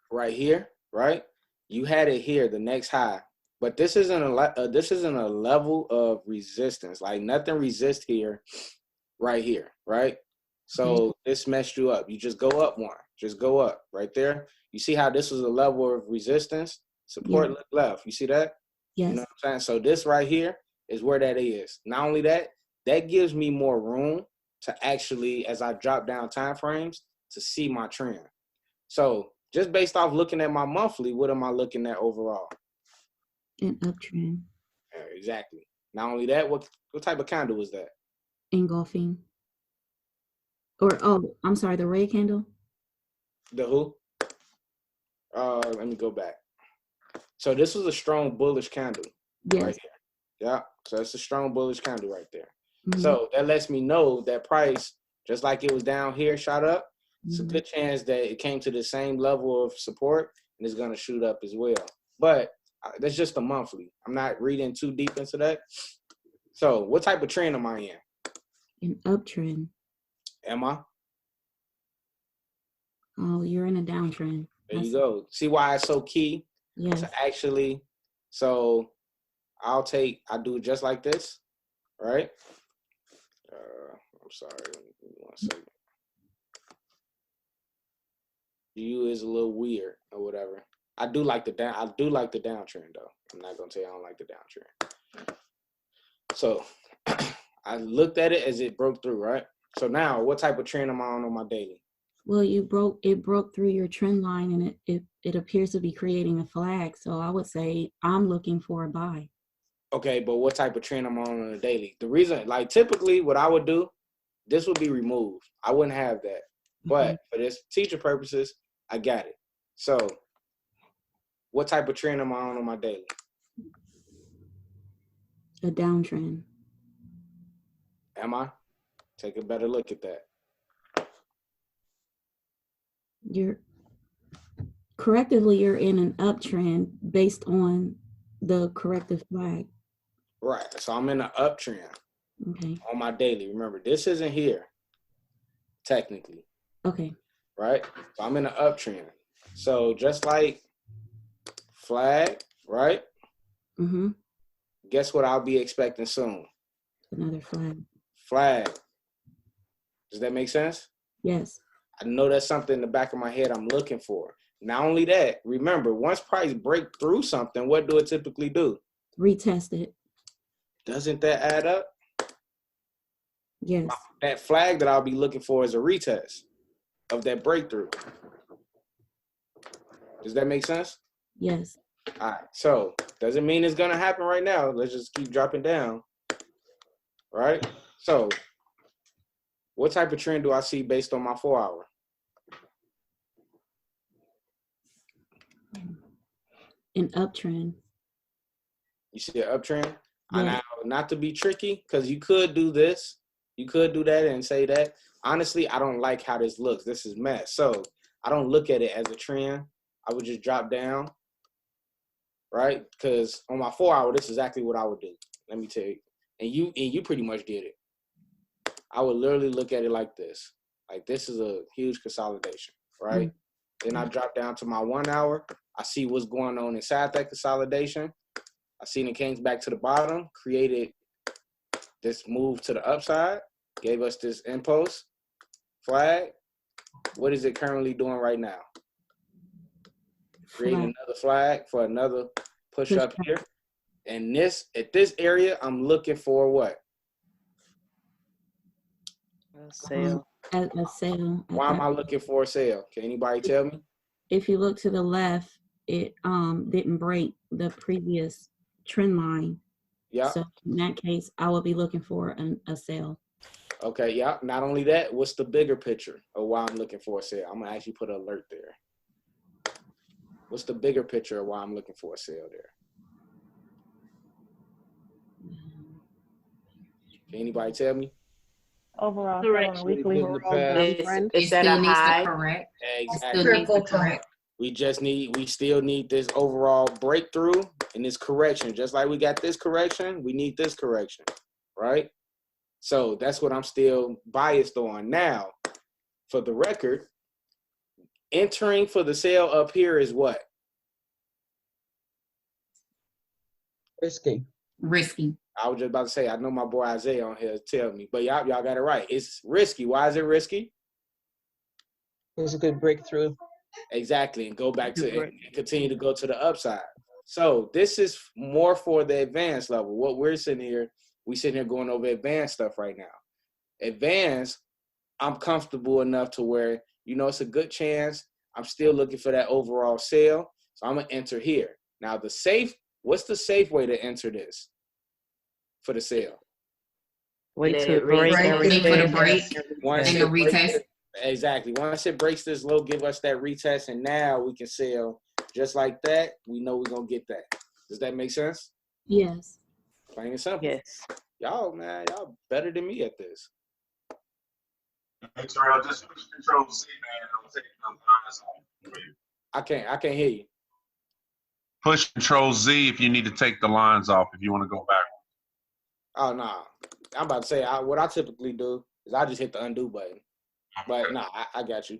right here, right? You had it here, the next high, but this isn't a level of resistance. Like nothing resists here, right here, right? So this messed you up. You just go up one, just go up right there. You see how this was a level of resistance? Support look left. You see that? Yes. You know what I'm saying? So this right here is where that is. Not only that, that gives me more room to actually, as I drop down time frames, to see my trend. So just based off looking at my monthly, what am I looking at overall? An uptrend. Exactly. Not only that, what type of candle was that? Engulfing. Or, oh, I'm sorry, the red candle? The who? Let me go back. So this was a strong bullish candle. Yes. Right here. Yeah. So it's a strong bullish candle right there. So that lets me know that price, just like it was down here, shot up. It's a good chance that it came to the same level of support and it's going to shoot up as well. But that's just a monthly. I'm not reading too deep into that. So what type of trend am I in? An uptrend. Am I? Oh, you're in a downtrend. There you go. See why it's so key to actually, so I do it just like this, right? I'm sorry, give me 1 second. You is a little weird or whatever. I do like the downtrend though. I'm not gonna tell you I don't like the downtrend. So I looked at it as it broke through, right? So now what type of trend am I on my daily? Well, it broke through your trend line and it appears to be creating a flag. So I would say I'm looking for a buy. Okay, but what type of trend I'm on a daily? The reason, like typically what I would do, this would be removed. I wouldn't have that. But for this teacher purposes, I got it. So what type of trend am I on my daily? A downtrend. Am I? Take a better look at that. You're in an uptrend based on the corrective flag. Right. So I'm in an uptrend. Okay. On my daily. Remember, this isn't here, technically. Okay. Right? So I'm in an uptrend. So just like flag, right? Guess what I'll be expecting soon? Another flag. Flag. Does that make sense? Yes. I know that's something in the back of my head I'm looking for. Not only that, remember, once price break through something, what do it typically do? Retest it. Doesn't that add up? Yes. That flag that I'll be looking for is a retest of that breakthrough. Does that make sense? Yes. All right. So doesn't mean it's going to happen right now. Let's just keep dropping down. Right? So what type of trend do I see based on my 4 hour? An uptrend. You see an uptrend? Yeah. Now, not to be tricky, because you could do this. You could do that and say that. Honestly, I don't like how this looks. This is mess. So I don't look at it as a trend. I would just drop down, right? Because on my 4 hour, this is exactly what I would do. Let me tell you. And you pretty much did it. I would literally look at it like this. Like this is a huge consolidation. right? Then I drop down to my 1 hour. I see what's going on inside that consolidation. I seen it came back to the bottom, created this move to the upside, gave us this impulse flag. What is it currently doing right now? Creating another flag for another push up here. And at this area, I'm looking for what? A sale. A sale. Why am I looking for a sale? Can anybody tell me? If you look to the left, it didn't break the previous trend line. Yeah. So in that case, I would be looking for a sale. Okay, yeah. Not only that, what's the bigger picture of why I'm looking for a sale? I'm gonna actually put an alert there. What's the bigger picture of why I'm looking for a sale there? Can anybody tell me? Overall, Correct. on a weekly In the roll past. trend. It Is that still a needs to high? correct. It Exactly. still needs to correct. We still need this overall breakthrough and this correction. Just like we got this correction, we need this correction, right? So that's what I'm still biased on. Now, for the record, entering for the sale up here is what? Risky. Risky. I was just about to say, I know my boy Isaiah on here tell me, but y'all got it right. It's risky. Why is it risky? It's a good breakthrough. Exactly, and go back to and continue to go to the upside. So this is more for the advanced level. What we're sitting here going over advanced stuff right now. Advanced, I'm comfortable enough to where, it's a good chance. I'm still looking for that overall sale. So I'm gonna enter here. Now what's the safe way to enter this for the sale? Wait Let till it it breaks. Wait for the break Once and it the breaks retest. exactly. Once it breaks this low, give us that retest, and now we can sell just like that. We know we're gonna get that. Does that make sense? Yes. Plain and simple. Yes. Y'all better than me at this. Hey, Terrell, just push Control Z, man. Don't take no lines off. I can't hear you. Push Control Z if you need to take the lines off if you want to go back. Oh no, I'm about to say what I typically do is I just hit the undo button. But no, I got you.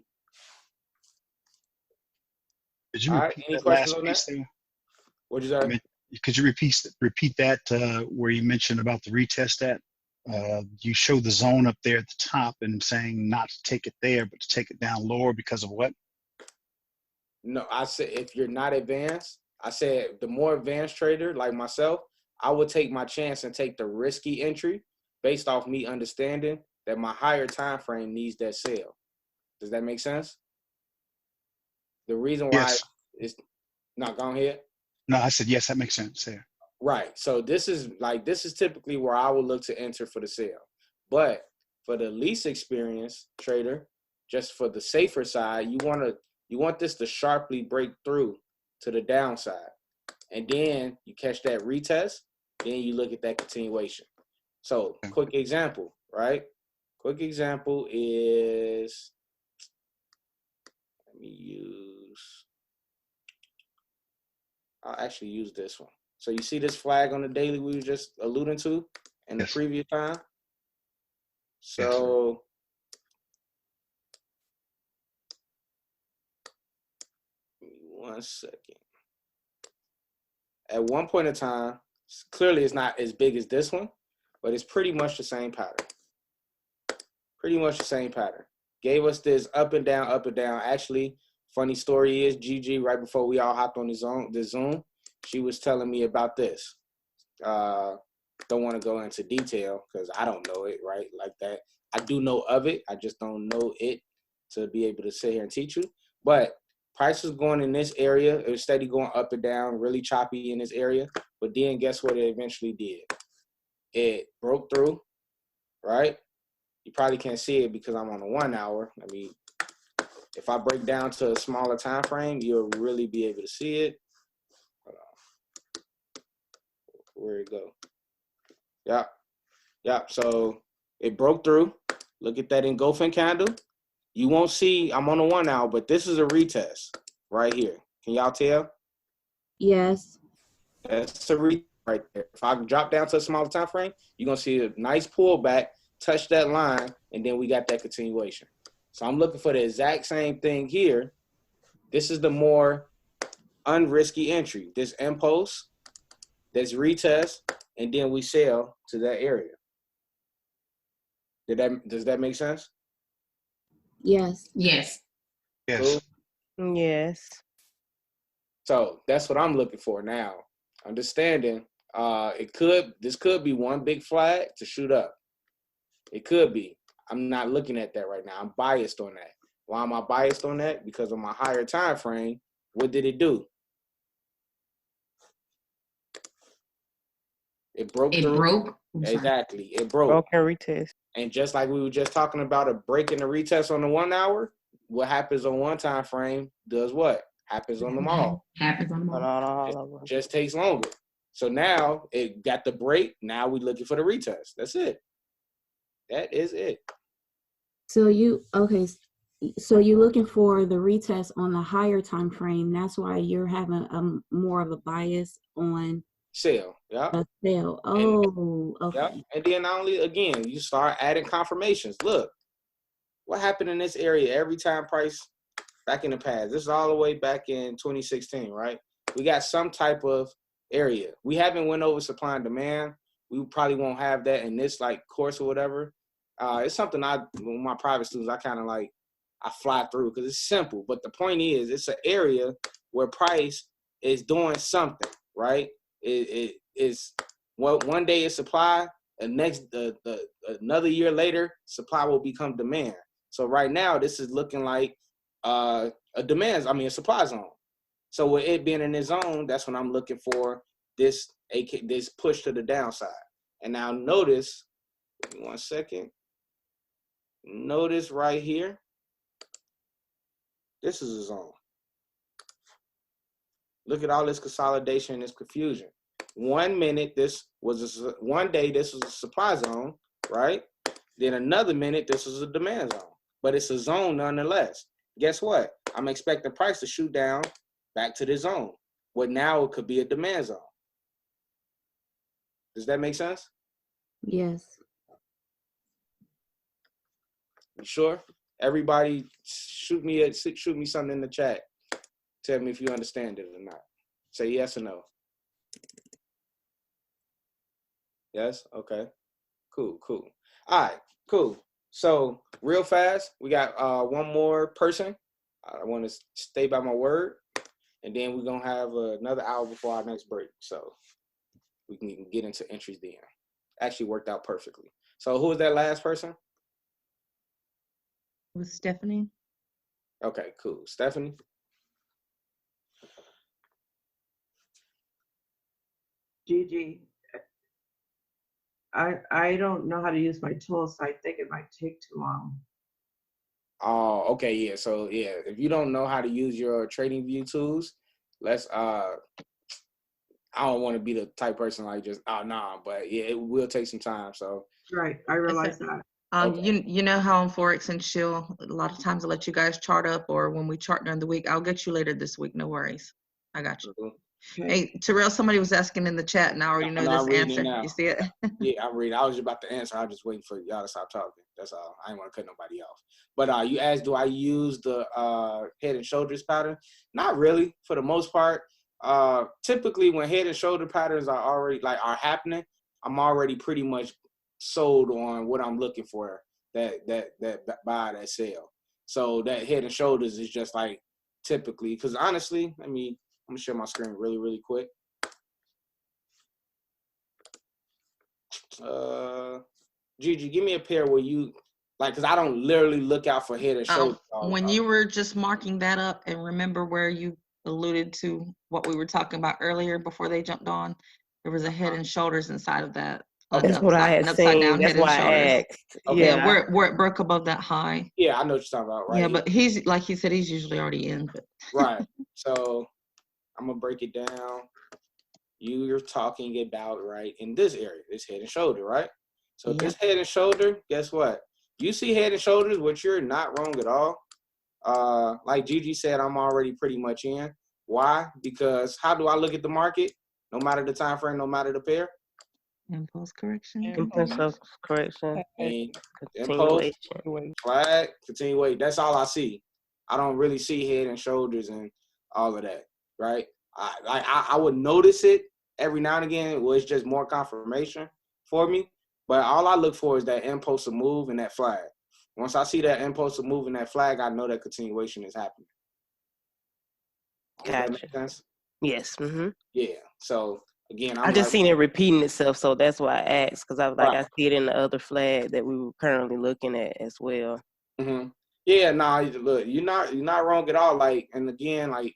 Could you All right, repeat any that questions last on piece that? there? What'd you say? Could you repeat that where you mentioned about the retest at? You showed the zone up there at the top and saying not to take it there, but to take it down lower because of what? No, I said if you're not advanced, I said the more advanced trader like myself, I would take my chance and take the risky entry based off me understanding that my higher time frame needs that sale. Does that make sense? The reason why Yes. it's not gone here. No, I said yes. That makes sense there. Right. So this is typically where I would look to enter for the sale. But for the least experienced trader, just for the safer side, you want this to sharply break through to the downside. And then you catch that retest, then you look at that continuation. So quick example, right? Quick example is, I'll actually use this one. So you see this flag on the daily we were just alluding to in the previous time? So give me 1 second. At one point in time, clearly it's not as big as this one, but it's pretty much the same pattern. Pretty much the same pattern. Gave us this up and down, up and down. Actually, funny story is Gigi, right before we all hopped on the Zoom, she was telling me about this. Don't want to go into detail because I don't know it, right? Like that. I do know of it. I just don't know it to be able to sit here and teach you. But price was going in this area. It was steady going up and down, really choppy in this area. But then guess what it eventually did? It broke through, right? You probably can't see it because I'm on a 1 hour. I mean, if I break down to a smaller time frame, you'll really be able to see it. Hold on. Where'd it go? Yeah. So it broke through. Look at that engulfing candle. You won't see, I'm on a 1 hour, but this is a retest right here. Can y'all tell? Yes. That's a retest right there. If I drop down to a smaller time frame, you're going to see a nice pullback, touch that line, and then we got that continuation. So I'm looking for the exact same thing here. This is the more unrisky entry. This impulse, this retest, and then we sell to that area. Does that make sense? Yes. Yes. Yes. Cool. Yes. So that's what I'm looking for now. Understanding, this could be one big flag to shoot up. It could be. I'm not looking at that right now. I'm biased on that. Why am I biased on that? Because of my higher time frame. What did it do? It broke It through. broke. Exactly. It broke. Broke and retest. And just like we were just talking about a break and a retest on the 1 hour, what happens on one time frame does what? Happens on them all. Happens on them all. Just takes longer. So now it got the break. Now we're looking for the retest. That's it. That is it. So you're looking for the retest on the higher time frame. That's why you're having more of a bias on sell. Yeah. A sell. Oh, okay. Yep. And then not only, again, you start adding confirmations. Look, what happened in this area every time price back in the past? This is all the way back in 2016, right? We got some type of area. We haven't went over supply and demand. We probably won't have that in this like course or whatever. It's something with my private students, I kind of like, I fly through because it's simple. But the point is, it's an area where price is doing something, right? It is one day it's supply, and another year later, supply will become demand. So right now, this is looking like a supply zone. So with it being in this zone, that's when I'm looking for this push to the downside. And now notice, give me 1 second. Notice right here, this is a zone. Look at all this consolidation and this confusion. 1 minute, one day, this was a supply zone, right? Then another minute, this was a demand zone. But it's a zone nonetheless. Guess what? I'm expecting price to shoot down back to the zone. Well, now it could be a demand zone. Does that make sense? Yes. You sure? Everybody shoot me something in the chat. Tell me if you understand it or not. Say yes or no. Yes? Okay. Cool. All right, cool. So real fast, we got one more person. I want to stay by my word. And then we're going to have another hour before our next break. So we can get into entries then. Actually worked out perfectly. So who was that last person? With Stephanie. Okay, cool. Stephanie? Gigi, I don't know how to use my tools, so I think it might take too long. Oh, okay, yeah. So yeah, if you don't know how to use your trading view tools, I don't want to be the type person like just but yeah, it will take some time. So right, I realize that. Okay. You know how on ForexNChill, a lot of times I let you guys chart up, or when we chart during the week, I'll get you later this week. No worries. I got you. Mm-hmm. Okay. Hey, Terrell, somebody was asking in the chat, and I already know this answer. You see it? Yeah, I'm reading. I was about to answer. I was just waiting for y'all to stop talking. That's all. I didn't want to cut nobody off. But you asked, do I use the head and shoulders pattern? Not really, for the most part. Typically, when head and shoulder patterns are happening, I'm already pretty much sold on what I'm looking for. That buy, that sell. So that head and shoulders is just like typically, because honestly, I'm gonna share my screen really, really quick. Gigi, give me a pair where you because I don't literally look out for head and shoulders. When you were just marking that up, and remember where you alluded to what we were talking about earlier before they jumped on, there was a head and shoulders inside of that. That's what I had seen. That's why I asked. Okay. Yeah, where it broke above that high. Yeah, I know what you're talking about, right? Yeah, but he's like he said, he's usually already in. But. Right. So I'm gonna break it down. You're talking about right in this area, this head and shoulder, right? So this head and shoulder, guess what? You see head and shoulders, which you're not wrong at all. Like Gigi said, I'm already pretty much in. Why? Because how do I look at the market? No matter the time frame, no matter the pair, Impulse correction. Impulse correction. And impulse, Continuation. flag, continuation. That's all I see. I don't really see head and shoulders and all of that, right? I would notice it every now and again. Well, it's just more confirmation for me. But all I look for is that impulsive move and that flag. Once I see that impulsive move and that flag, I know that continuation is happening. Does that make sense? Yes. Mm-hmm. Yeah. So again, I just seen it repeating itself, so that's why I asked, because I was like, Right. I see it in the other flag that we were currently looking at as well. Mm-hmm. Yeah, nah, look, you're not wrong at all. Like, and again, like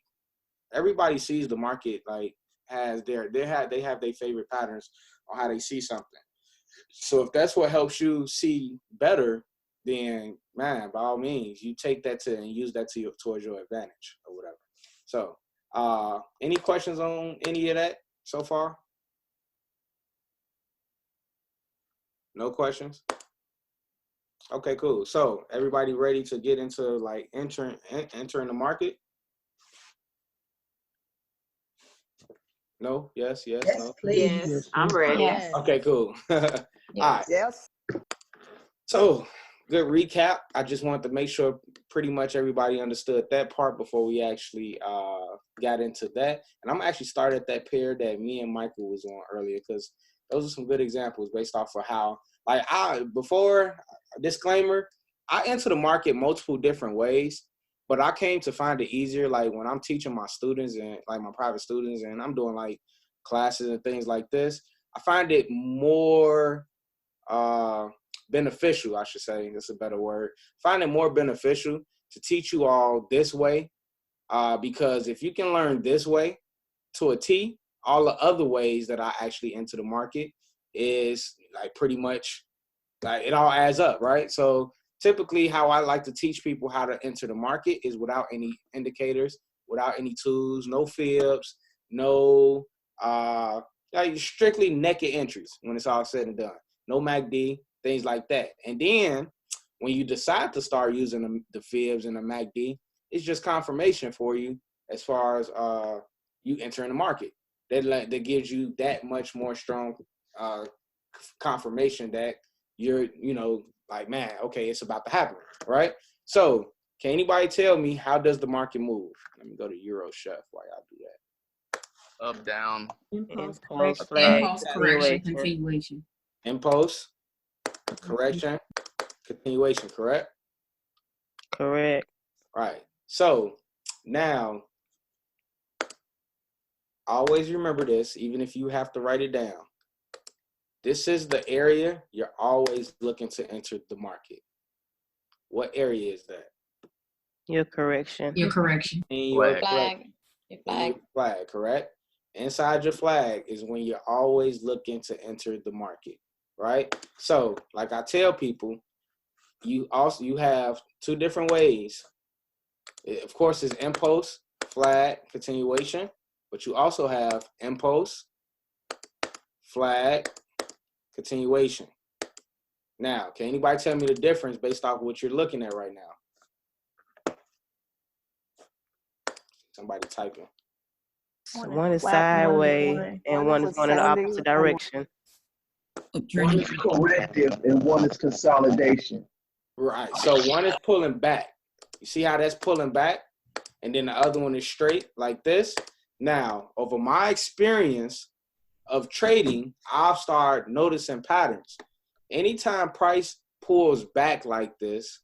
everybody sees the market like has they have their favorite patterns on how they see something. So if that's what helps you see better, then man, by all means, you take that and use that towards your advantage or whatever. So, any questions on any of that so far? No questions? Okay, cool. So everybody ready to get into like entering the market? No? Yes? Yes? No? Please. Yes, I'm ready. Yes. Okay, cool. All right. Yes. So, good recap. I just wanted to make sure pretty much everybody understood that part before we actually got into that. And I'm actually start at that pair that me and Michael was on earlier, because those are some good examples based off of how, like, before, disclaimer, I enter the market multiple different ways, but I came to find it easier, like, when I'm teaching my students and, like, my private students, and I'm doing, like, classes and things like this, I find it more beneficial, I should say, that's a better word. Find it more beneficial to teach you all this way, because if you can learn this way to a T, all the other ways that I actually enter the market is like pretty much like it all adds up, right? So typically how I like to teach people how to enter the market is without any indicators, without any tools, no fibs, no like strictly naked entries when it's all said and done. No MACD, things like that. And then when you decide to start using the fibs and the MACD, it's just confirmation for you as far as you entering the market. That gives you that much more strong confirmation that you're, like, man, okay, it's about to happen, right? So can anybody tell me, how does the market move? Let me go to Euro Chef while y'all do that. Up, down. Impulse Impulse correction, continuation. Impulse, correction, continuation, correct? Correct. Right. So now, always remember this, even if you have to write it down. This is the area you're always looking to enter the market. What area is that? Your correction. Your correction. Your flag. Your flag. Your flag, correct? Inside your flag is when you're always looking to enter the market, right? So, like I tell people, you have two different ways. Of course, it's impulse, flag, continuation, but you also have impulse, flag, continuation. Now, can anybody tell me the difference based off what you're looking at right now? Somebody typing. So one is sideways and one is going in the opposite direction. One is corrective and one is consolidation. Right. So one is pulling back. You see how that's pulling back? And then the other one is straight like this. Now, over my experience of trading, I've started noticing patterns. Anytime price pulls back like this,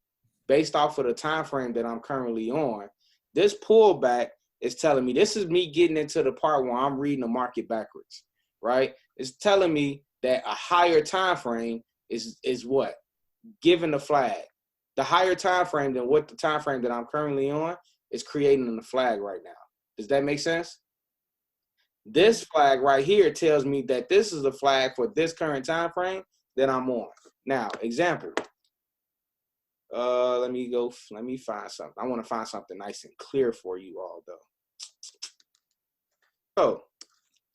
based off of the time frame that I'm currently on, this pullback is telling me, this is me getting into the part where I'm reading the market backwards, right? It's telling me that a higher time frame is what? Given the flag. The higher time frame than what the time frame that I'm currently on is creating the flag right now. Does that make sense? This flag right here tells me that this is the flag for this current time frame that I'm on. Now, example. Let me find something. I want to find something nice and clear for you all, though. So,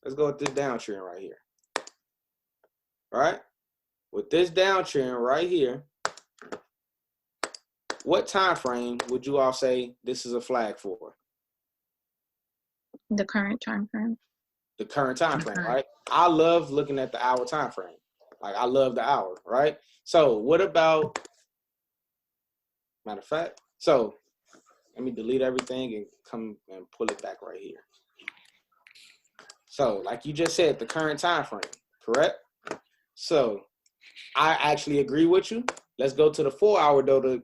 let's go with this downtrend right here. All right? With this downtrend right here, what time frame would you all say this is a flag for? The current time frame. The current time frame, right? I love looking at the hour time frame. Like I love the hour, right? So what about, matter of fact, so let me delete everything and come and pull it back right here. So like you just said, the current time frame, correct? So I actually agree with you. Let's go to the 4 hour though to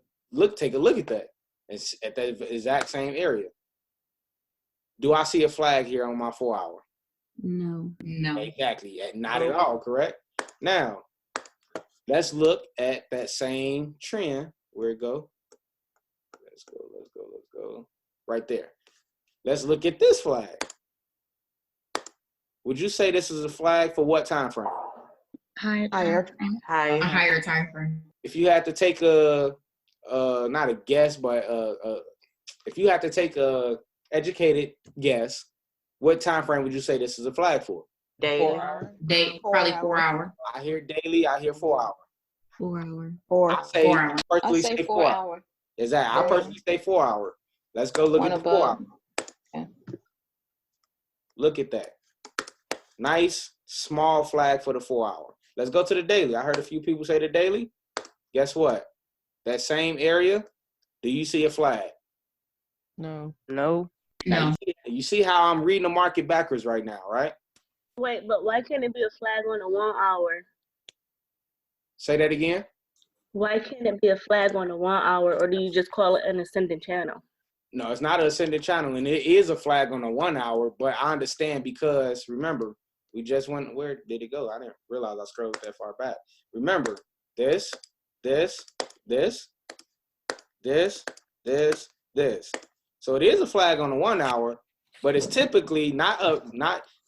take a look at that. It's at that exact same area. Do I see a flag here on my 4 hour? No. Exactly. Not at all, correct? Now, let's look at that same trend. Where it go? Let's go. Right there. Let's look at this flag. Would you say this is a flag for what time frame? Higher time frame. If you had to take a not a guess, but if you had to take a educated guess, what time frame would you say this is a flag for? Daily. Probably 4 hour. I hear daily. I hear 4 hour. 4 hour. I say, personally say 4 hour. Exactly. I personally say 4 hour. Let's go look at the 4 hour. Okay. Look at that. Nice small flag for the 4 hour. Let's go to the daily. I heard a few people say the daily. Guess what? That same area. Do you see a flag? No. Now, you see how I'm reading the market backwards right now, right? Wait, but why can't it be a flag on the 1 hour? Say that again. Why can't it be a flag on the 1 hour, or do you just call it an ascending channel? No, it's not an ascending channel, and it is a flag on the 1 hour, but I understand because, remember, we just went, where did it go? I didn't realize I scrolled that far back. Remember, this. So it is a flag on the 1 hour, but it's typically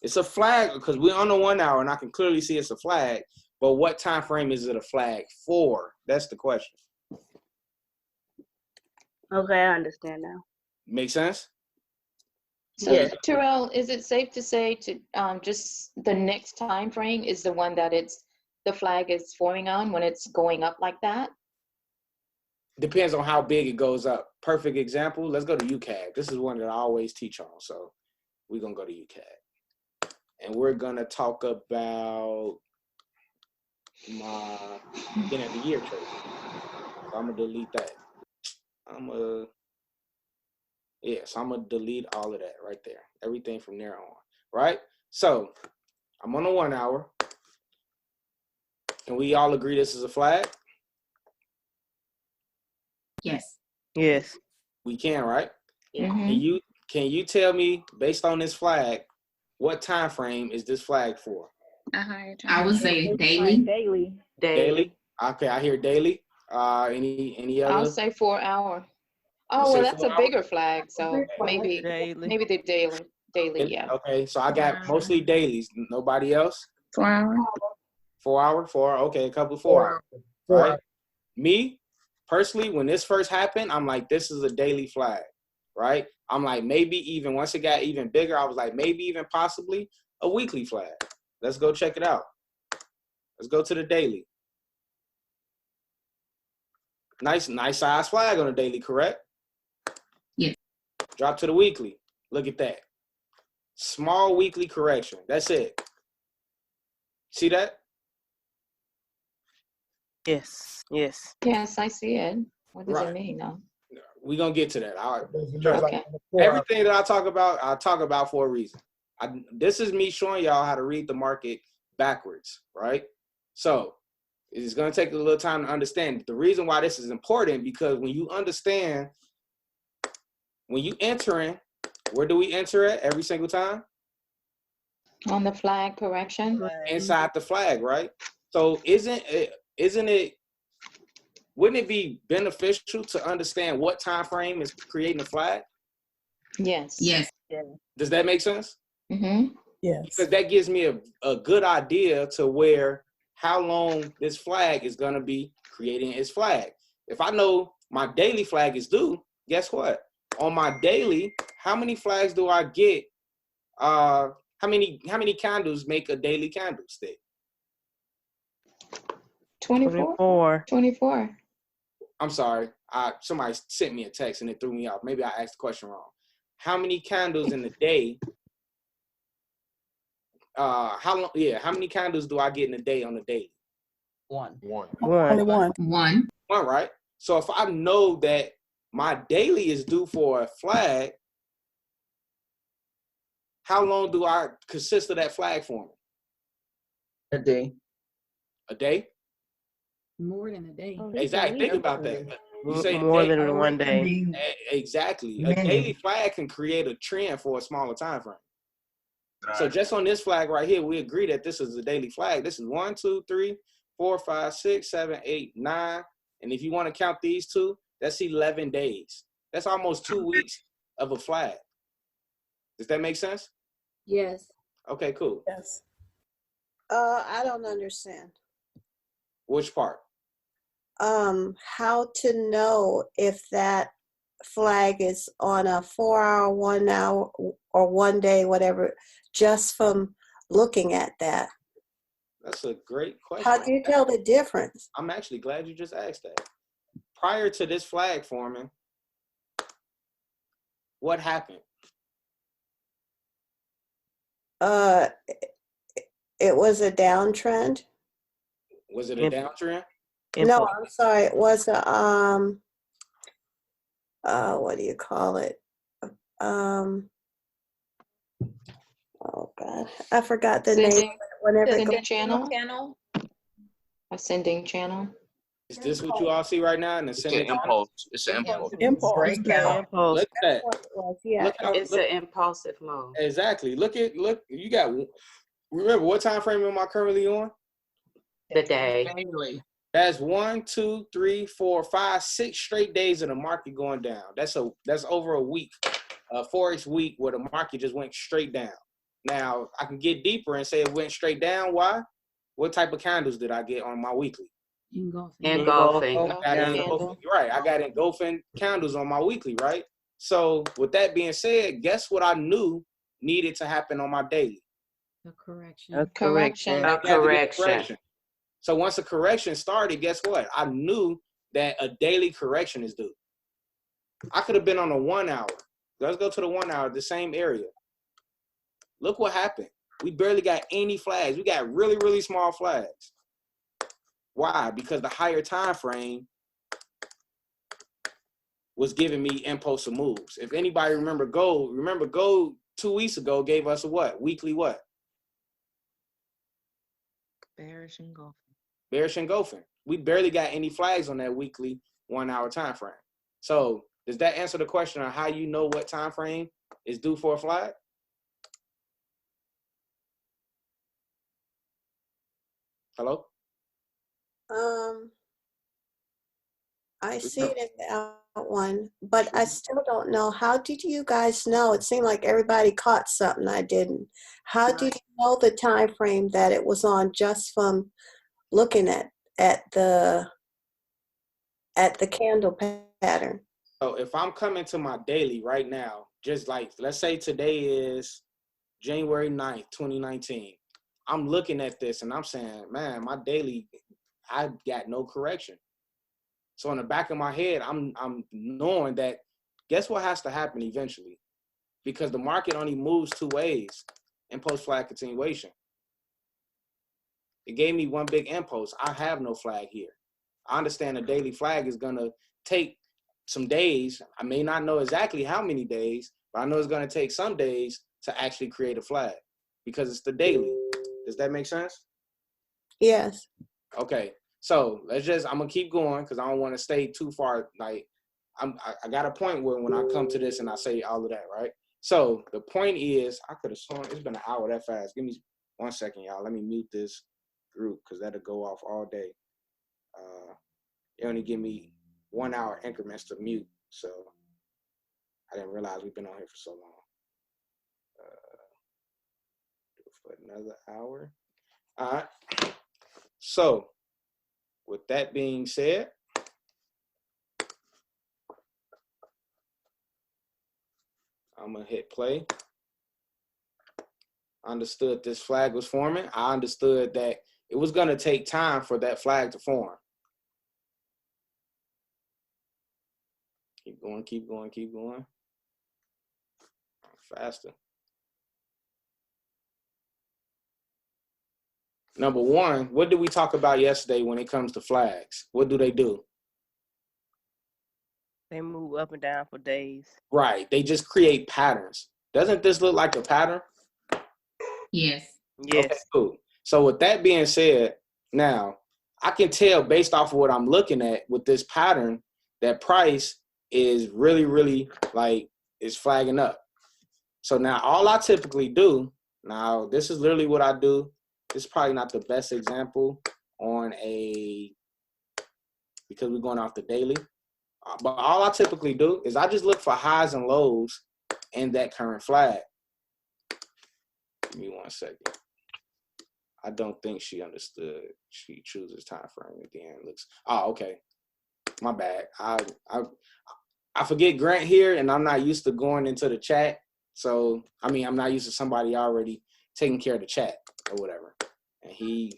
it's a flag because we're on the 1 hour and I can clearly see it's a flag, but what time frame is it a flag for? That's the question. Okay, I understand now. Make sense? So Terrell, is it safe to say to just the next time frame is the one that the flag is forming on when it's going up like that? Depends on how big it goes up. Perfect example, let's go to UCAD. This is one that I always teach on, so we're going to go to UCAD. And we're going to talk about my beginning of the year trading. So I'm going to delete that. I'm going to delete all of that right there. Everything from there on, right? So I'm on the 1 hour. Can we all agree this is a flag? Yes. We can, right? Mm-hmm. Can you tell me, based on this flag, what time frame is this flag for? I would say daily. Daily. Okay, I hear daily. Any other? I'll say 4 hour. Oh, well, that's a bigger flag, so maybe the daily, yeah. Okay, so I got mostly dailies. Nobody else? 4 hour. 4 hour? Okay, a couple of 4 hours. Right? Me, personally, when this first happened, I'm like, this is a daily flag, right? I'm like, maybe even, once it got even bigger, I was like, maybe even possibly a weekly flag. Let's go check it out. Let's go to the daily. Nice size flag on the daily, correct? Yes. Drop to the weekly. Look at that. Small weekly correction. That's it. See that? Yes. Yes, I see it. What does it mean now? We're going to get to that. All right. Okay. Everything that I talk about for a reason. This is me showing y'all how to read the market backwards, right? So it's going to take a little time to understand. The reason why this is important, because when you understand, when you enter in, where do we enter at every single time? On the flag correction? Inside the flag, right? So wouldn't it be beneficial to understand what time frame is creating the flag? Yes. Does that make sense? Mm-hmm. Yes. Because that gives me a good idea to how long this flag is going to be creating its flag. If I know my daily flag is due, guess what? On my daily, how many flags do I get? How many candles make a daily candlestick? 24. I'm sorry. Somebody sent me a text and it threw me off. Maybe I asked the question wrong. How many candles in a day how long? Yeah, how many candles do I get in a day on the daily? One. Only one. One. One, right? So if I know that my daily is due for a flag, how long do I consist of that flag forming? A day. A day? More than a day. Exactly. Think about that. You say More day, than one day. Exactly. A daily flag can create a trend for a smaller time frame. So just on this flag right here, we agree that this is a daily flag. This is 1, 2, 3, 4, 5, 6, 7, 8, 9. And if you want to count these two, that's 11 days. That's almost 2 weeks of a flag. Does that make sense? Yes. Okay, cool. Yes. I don't understand. Which part? How to know if that flag is on a 4-hour, 1 hour, or 1 day, whatever, just from looking at that. That's a great question. How do you tell the difference? I'm actually glad you just asked that. Prior to this flag forming, what happened? It was a downtrend. Was it a downtrend? No, I'm sorry. It was a what do you call it? Oh God, I forgot the name. Whenever it goes channel. Ascending channel. Is this what you all see right now? In the It's an impulse. It's an impulse. Look at that. Look how, It's an impulsive move. Exactly. Look, you got, remember what time frame am I currently on? The day. That's 1, 2, 3, 4, 5, 6 straight days of the market going down. That's over a week, a Forex week where the market just went straight down. Now I can get deeper and say it went straight down. Why? What type of candles did I get on my weekly? Engulfing. Right. I got engulfing candles on my weekly, right? So with that being said, guess what I knew needed to happen on my daily? A correction. A correction. So once a correction started, guess what? I knew that a daily correction is due. I could have been on a 1 hour. Let's go to the 1 hour, the same area. Look what happened. We barely got any flags. We got really, really small flags. Why? Because the higher time frame was giving me impulsive moves. If anybody remember gold 2 weeks ago gave us a what? Weekly what? Bearish engulfing. Bearish engulfing. We barely got any flags on that weekly 1 hour time frame. So does that answer the question on how you know what time frame is due for a flag? Hello? I see it in that one, but I still don't know. How did you guys know? It seemed like everybody caught something I didn't. How did you know the time frame that it was on just from looking at the candle pattern? So if I'm coming to my daily right now, just like, let's say today is January 9th, 2019. I'm looking at this and I'm saying, man, my daily, I got no correction. So in the back of my head, I'm knowing that guess what has to happen eventually? Because the market only moves 2 ways in post-flag continuation. It gave me one big impulse. I have no flag here. I understand a daily flag is going to take some days. I may not know exactly how many days, but I know it's going to take some days to actually create a flag because it's the daily. Does that make sense? Yes. Okay. So I'm gonna keep going because I don't want to stay too far. Like I got a point where when I come to this and I say all of that, right? So the point is, I could have sworn it's been an hour that fast. Give me 1 second, y'all. Let me mute this group because that'll go off all day. It only give me 1 hour increments to mute, so I didn't realize we've been on here for so long. Do it for another hour. All right. So with that being said, I'm going to hit play. I understood this flag was forming. I understood that it was going to take time for that flag to form. Keep going, keep going, keep going. Faster. Number one, what did we talk about yesterday when it comes to flags? What do? They move up and down for days. Right. They just create patterns. Doesn't this look like a pattern? Yes. Yes. Okay, cool. So with that being said, now I can tell based off of what I'm looking at with this pattern that price is really, really like is flagging up. So now all I typically do, now this is literally what I do. This is probably not the best example because we're going off the daily. But all I typically do is I just look for highs and lows in that current flag. Give me 1 second. I don't think she understood. She chooses time frame at the end. Looks. Oh, okay. My bad. I forget Grant here, and I'm not used to going into the chat. So I mean, I'm not used to somebody already taking care of the chat or whatever. And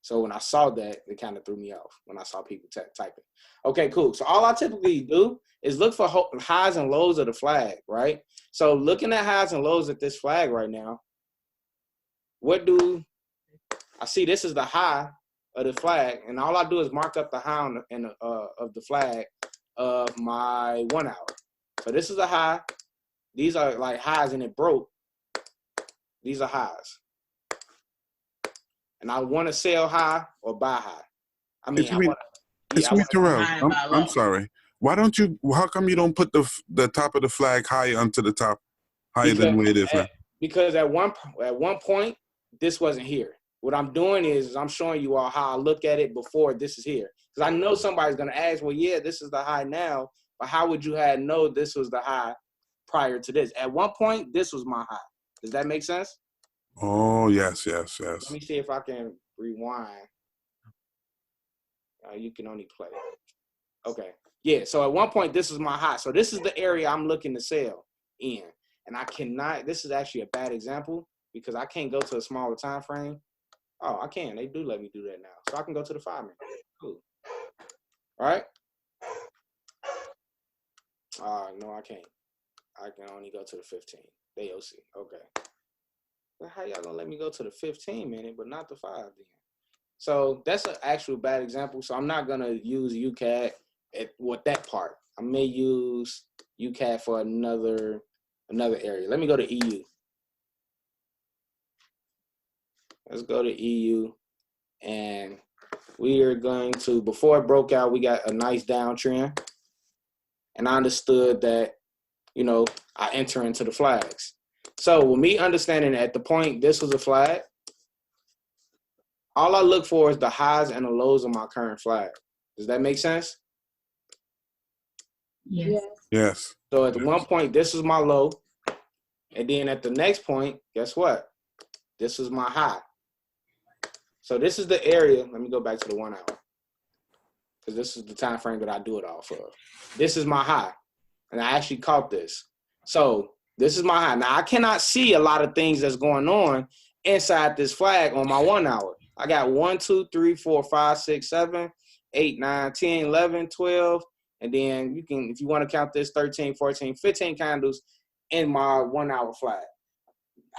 so when I saw that, it kind of threw me off when I saw people typing. Okay, cool. So all I typically do is look for highs and lows of the flag, right? So looking at highs and lows at this flag right now, what do I see? This is the high of the flag, and all I do is mark up the high of the flag of my 1 hour. So this is a high. These are like highs, and it broke. These are highs. And I want to sell high or buy high. I mean, It's me, Terrell. I'm sorry. Why don't you? How come you don't put the top of the flag higher onto the top, higher than where it is now? Because at one point, this wasn't here. What I'm doing is I'm showing you all how I look at it before this is here. Because I know somebody's going to ask, well, yeah, this is the high now, but how would you have known this was the high prior to this? At one point, this was my high. Does that make sense? Oh, yes. Let me see if I can rewind. You can only play. Okay. Yeah, so at one point, this was my high. So this is the area I'm looking to sell in. And I cannot, this is actually a bad example because I can't go to a smaller time frame. Oh, I can. They do let me do that now. So I can go to the 5 minute. Cool. All right. No, I can't. I can only go to the 15. They OC. Okay. Well, how y'all gonna let me go to the 15 minute, but not the 5 then? So that's an actual bad example. So I'm not gonna use UCAD with that part. I may use UCAD for another area. Let me go to EU. Let's go to EU, and we are going to, before it broke out, we got a nice downtrend, and I understood that, I enter into the flags. So with me understanding at the point this was a flag, all I look for is the highs and the lows of my current flag. Does that make sense? Yes. So at one point, this was my low. And then at the next point, guess what? This is my high. So this is the area. Let me go back to the 1 hour, because this is the time frame that I do it off of. This is my high. And I actually caught this. So this is my high. Now, I cannot see a lot of things that's going on inside this flag on my 1 hour. I got 1, 2, 3, 4, 5, 6, 7, 8, 9, 10, 11, 12. And then you can, if you want to count this, 13, 14, 15 candles in my 1 hour flag.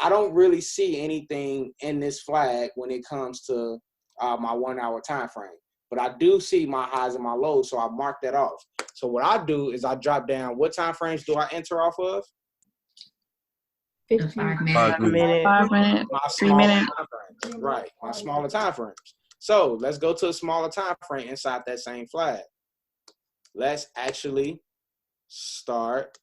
I don't really see anything in this flag when it comes to my 1 hour time frame. But I do see my highs and my lows, so I mark that off. So what I do is I drop down, what time frames do I enter off of? 5 minutes. 5 minutes. 3 minutes. Right, my smaller time frames. So let's go to a smaller time frame inside that same flag. Let's actually start.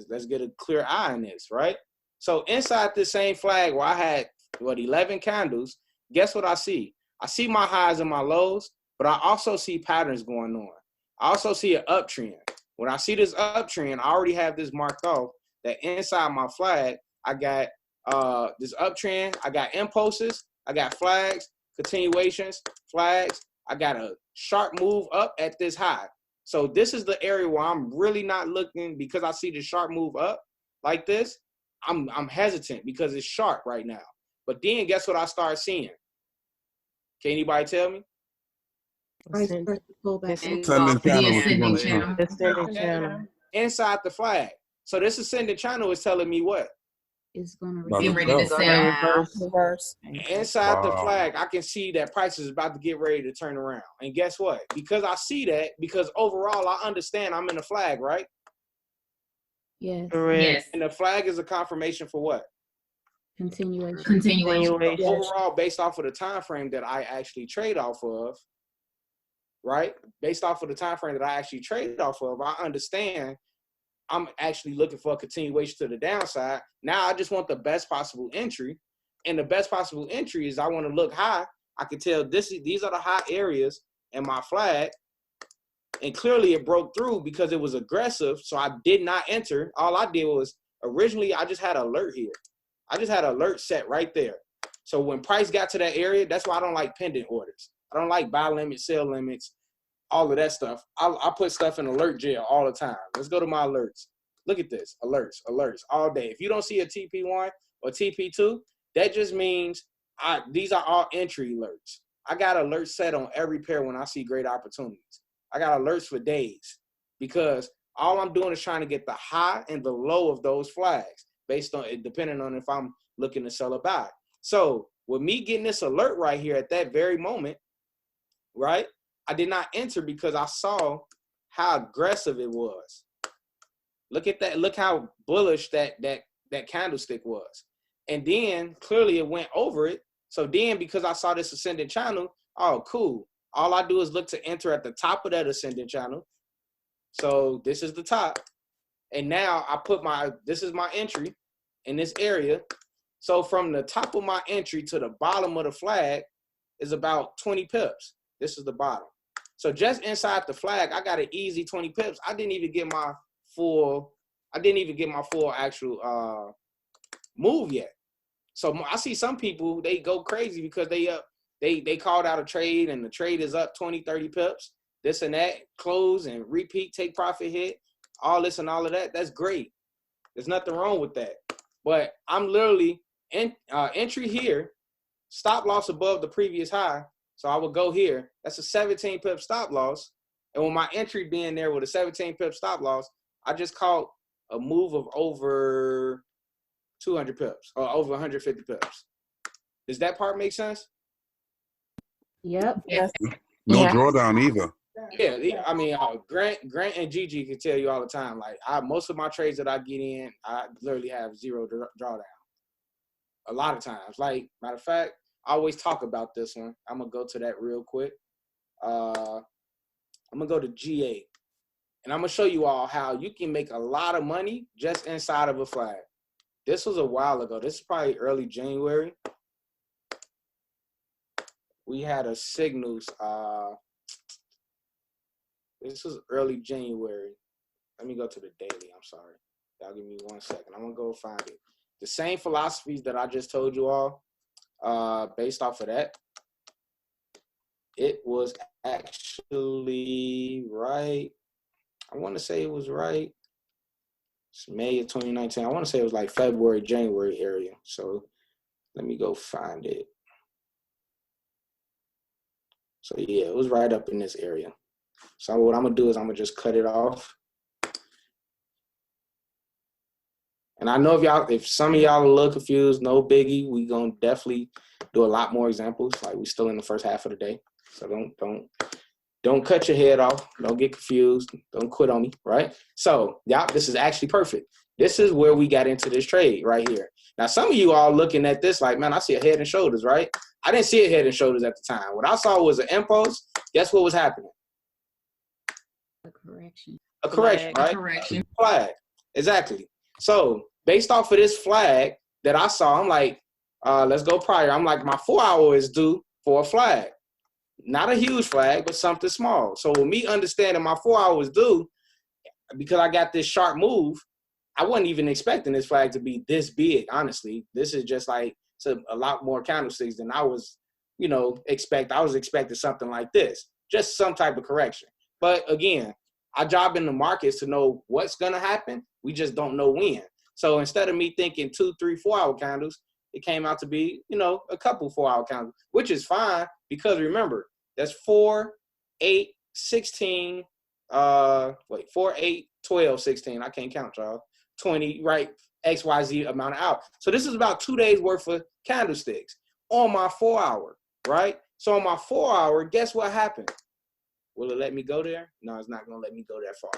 Let's get a clear eye on this, right? So inside this same flag where I had, 11 candles, guess what I see? I see my highs and my lows, but I also see patterns going on. I also see an uptrend. When I see this uptrend, I already have this marked off that inside my flag, I got this uptrend, I got impulses, I got flags, continuations, flags. I got a sharp move up at this high. So this is the area where I'm really not looking, because I see the sharp move up like this. I'm hesitant because it's sharp right now. But then guess what I start seeing? Can anybody tell me? Ascending channel. Inside the flag. So this ascending channel is telling me what? It's gonna About Get to ready go. to sell. Reverse. Inside the Wow. flag, I can see that price is about to get ready to turn around. And guess what? Because I see that, because overall I understand I'm in the flag, right? Yes. Correct. Yes. And the flag is a confirmation for what? Continuation. Continuation. So overall, based off of the time frame that I actually trade off of, right? Based off of the time frame that I actually trade off of, I understand I'm actually looking for a continuation to the downside. Now I just want the best possible entry. And the best possible entry is I want to look high. I can tell these are the high areas in my flag. And clearly it broke through because it was aggressive. So I did not enter. All I did was originally I just had an alert here. I just had an alert set right there. So when price got to that area, that's why I don't like pending orders. I don't like buy limits, sell limits, all of that stuff. I put stuff in alert jail all the time. Let's go to my alerts. Look at this, alerts all day. If you don't see a TP1 or TP2, that just means these are all entry alerts. I got alerts set on every pair when I see great opportunities. I got alerts for days because all I'm doing is trying to get the high and the low of those flags based on it, depending on if I'm looking to sell or buy. So with me getting this alert right here at that very moment, right? I did not enter because I saw how aggressive it was. Look at that. Look how bullish that candlestick was. And then clearly it went over it. So then because I saw this ascending channel, oh, cool. All I do is look to enter at the top of that ascending channel. So this is the top. And now I put this is my entry in this area. So from the top of my entry to the bottom of the flag is about 20 pips. This is the bottom. So just inside the flag, I got an easy 20 pips. I didn't even get my full actual move yet. So I see some people, they go crazy because they called out a trade and the trade is up 20, 30 pips, this and that, close and repeat, take profit hit, all this and all of that. That's great. There's nothing wrong with that. But I'm literally entry here, stop loss above the previous high. So I would go here. That's a 17 pip stop loss. And with my entry being there with a 17 pip stop loss, I just caught a move of over 200 pips or over 150 pips. Does that part make sense? Yep. Yes. No drawdown either. Yeah, I mean, Grant and Gigi can tell you all the time. Like, most of my trades that I get in, I literally have zero drawdown. A lot of times. Like, matter of fact, I always talk about this one. I'm gonna go to that real quick. I'm gonna go to GA, and I'm gonna show you all how you can make a lot of money just inside of a flag. This was a while ago. This is probably early January. We had a signals. This was early January. Let me go to the daily. I'm sorry. Y'all give me 1 second. I'm gonna go find it. The same philosophies that I just told you all, based off of that, it was actually right. I want to say it was right. It's May of 2019. I want to say it was like February, January area. So let me go find it. So yeah, it was right up in this area. So what I'm gonna do is I'm gonna just cut it off. And I know if some of y'all are a little confused, no biggie. We gonna definitely do a lot more examples. Like we still in the first half of the day. So don't cut your head off. Don't get confused. Don't quit on me, right? So yeah, this is actually perfect. This is where we got into this trade right here. Now some of you all looking at this like, man, I see a head and shoulders, right? I didn't see a head and shoulders at the time. What I saw was an impulse. Guess what was happening? A correction. A correction, right? A correction. Flag. Exactly. So based off of this flag that I saw, I'm like, let's go prior. I'm like, my 4 hour is due for a flag. Not a huge flag, but something small. So with me understanding my 4 hours due, because I got this sharp move, I wasn't even expecting this flag to be this big, honestly. This is just like a lot more candlesticks than I was, expect. I was expecting something like this, just some type of correction. But again, our job in the market is to know what's going to happen. We just don't know when. So instead of me thinking 2, 3, 4 hour candles, it came out to be, a couple 4 hour candles, which is fine because remember, that's 4, 8, 16, 4, 8, 12, 16. I can't count, y'all. 20, right? XYZ amount of hours. So this is about 2 days worth of candlesticks on my 4 hour, right? So on my 4 hour, guess what happened? Will it let me go there? No, it's not gonna let me go that far.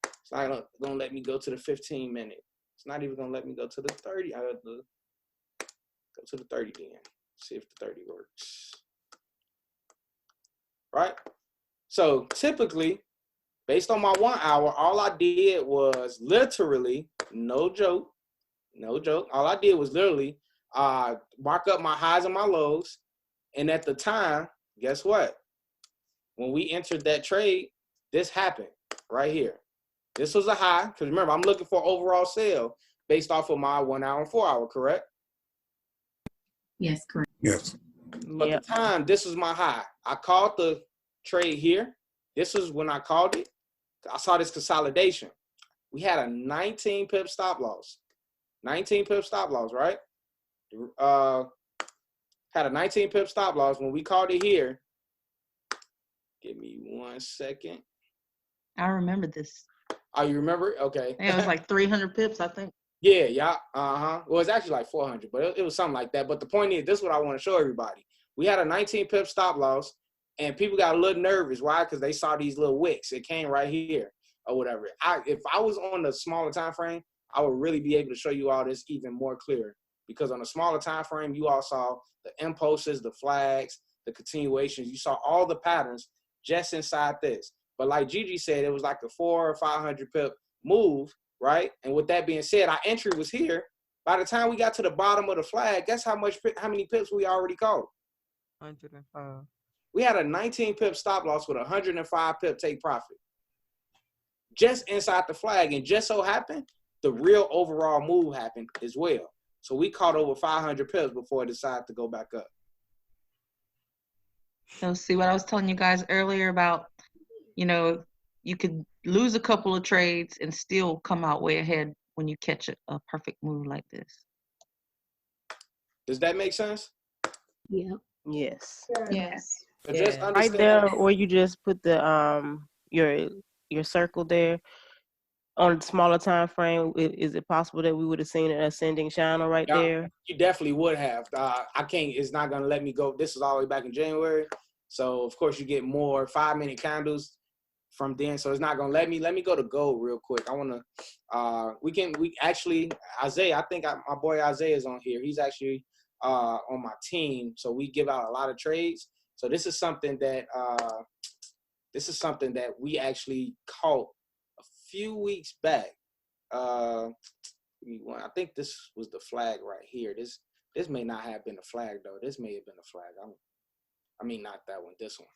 It's not gonna let me go to the 15 minute. It's not even gonna let me go to the 30. I have to go to the 30 then. See if the 30 works. Right? So typically, based on my 1 hour, all I did was literally, no joke, all I did was literally mark up my highs and my lows. And at the time, guess what? When we entered that trade, this happened right here. This was a high, because remember, I'm looking for overall sale based off of my 1 hour and 4 hour, correct? Yes, correct. Yes. But at the time, this was my high. I called the trade here. This was when I called it. I saw this consolidation. We had a 19 pip stop loss. 19 pip stop loss, right? Had a 19 pip stop loss when we called it here. Give me 1 second. I remember this. Oh, you remember? Okay. It was like 300 pips, I think. Yeah. Well, it's actually like 400, but it was something like that. But the point is, this is what I want to show everybody. We had a 19 pip stop loss, and people got a little nervous. Why? Because they saw these little wicks. It came right here or whatever. If I was on the smaller time frame, I would really be able to show you all this even more clear. Because on a smaller time frame, you all saw the impulses, the flags, the continuations. You saw all the patterns just inside this. But like Gigi said, it was like a 400 or 500 pip move, right? And with that being said, our entry was here. By the time we got to the bottom of the flag, guess how many pips we already called? 105. We had a 19 pip stop loss with 105 pip take profit. Just inside the flag. And just so happened, the real overall move happened as well. So we caught over 500 pips before it decided to go back up. So see what I was telling you guys earlier about, you could lose a couple of trades and still come out way ahead when you catch a perfect move like this. Does that make sense? Yeah. Yes. Yes. So just Right understand there where you just put the your circle there on the smaller time frame, is it possible that we would have seen an ascending channel right there? You definitely would have. I can't, it's not gonna let me go. This is all the way back in January. So of course you get more 5-minute candles from then. So it's not gonna let me go to gold real quick. I wanna we actually Isaiah, I think my boy Isaiah is on here. He's actually on my team. So we give out a lot of trades. So this is something that we actually caught a few weeks back. I think this was the flag right here. This may not have been a flag though. This may have been a flag. I mean not that one, this one.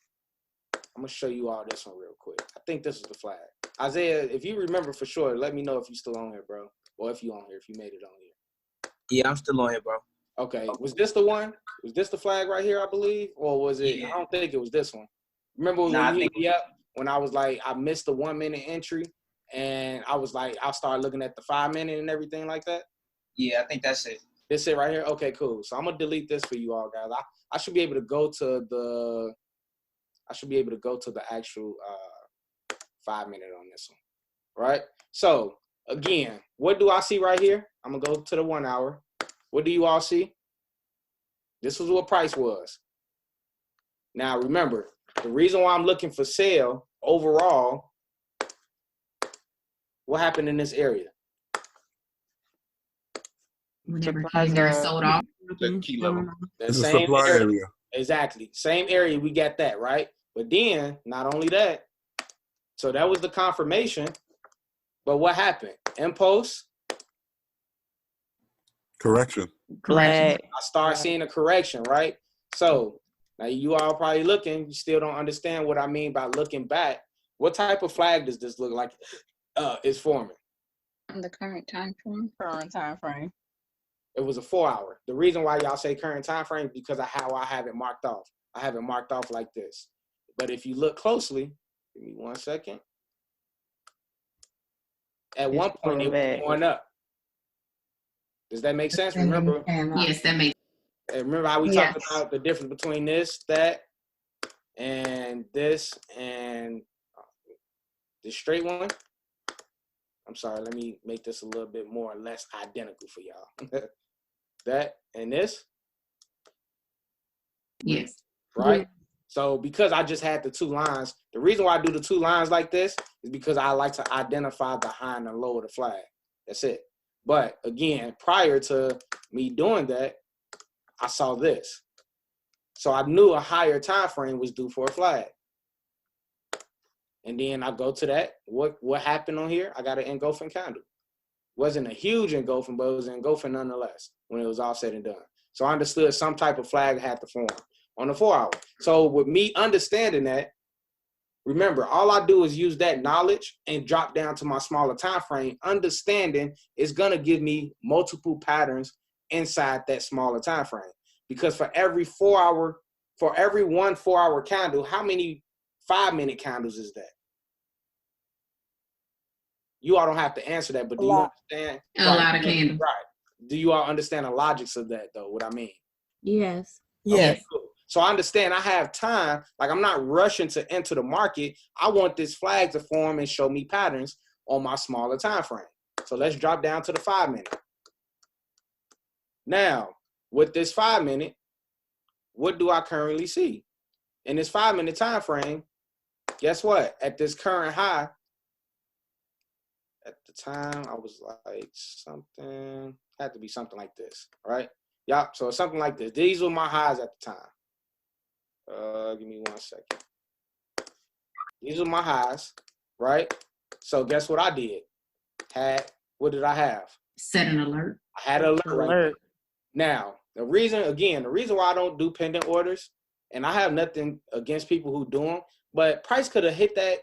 I'm gonna show you all this one real quick. I think this is the flag. Isaiah, if you remember for sure, let me know if you're still on here, bro. Or if you on here, if you made it on here. Yeah, I'm still on here, bro. Okay. Was this the one? Was this the flag right here, I believe? Or was it? Yeah. I don't think it was this one. Remember when you hit me up when I was like, I missed the 1 minute entry and I was like, I started looking at the 5 minute and everything like that? Yeah, I think that's it. This it right here? Okay, cool. So I'm gonna delete this for you all guys. I should be able to go to the actual 5 minute on this one. Right? So again, what do I see right here? I'm gonna go to the 1 hour. What do you all see? This was what price was. Now remember, the reason why I'm looking for sale overall, what happened in this area? Whenever Guenevere sold off. The key level. The It's a same supply area. Exactly. Same area, we got that, right? But then, not only that, so that was the confirmation, but what happened? Impulse. Correction. I start seeing a correction, right? So now you all probably looking, you still don't understand what I mean by looking back. What type of flag does this look like is forming? On the current time frame. Current time frame. It was a 4 hour. The reason why y'all say current time frame is because of how I have it marked off. I have it marked off like this. But if you look closely, give me 1 second. At one point, it was going up. Does that make sense? Remember? Yes, that makes sense. Remember how we talked about the difference between this, that, and this straight one? I'm sorry, let me make this a little bit more or less identical for y'all. That and this. Yes. Right? Yeah. So because I just had the two lines, the reason why I do the two lines like this is because I like to identify the high and the low of the flag. That's it. But again, prior to me doing that, I saw this. So I knew a higher time frame was due for a flag. And then I go to that. What happened on here? I got an engulfing candle. Wasn't a huge engulfing, but it was engulfing nonetheless when it was all said and done. So I understood some type of flag had to form on the 4 hour. So with me understanding that, remember, all I do is use that knowledge and drop down to my smaller time frame, understanding it's gonna give me multiple patterns inside that smaller time frame. Because for every 4 hour, for every 1 4 hour candle, how many 5-minute candles is that? You all don't have to answer that, but do you understand? A lot of candles. Right. Do you all understand the logics of that, though, what I mean? Yes. Okay, cool. So I understand I have time. Like, I'm not rushing to enter the market. I want this flag to form and show me patterns on my smaller time frame. So let's drop down to the 5-minute. Now, with this 5-minute, what do I currently see? In this 5-minute time frame, guess what? At this current high, at the time, I was like something, had to be something like this, right? Yeah, so something like this. These were my highs at the time. Give me 1 second. These are my highs, right? So guess what I did? What did I have? Set an alert. I had an alert right there. Now, the reason why I don't do pendant orders, and I have nothing against people who do them, but price could have hit that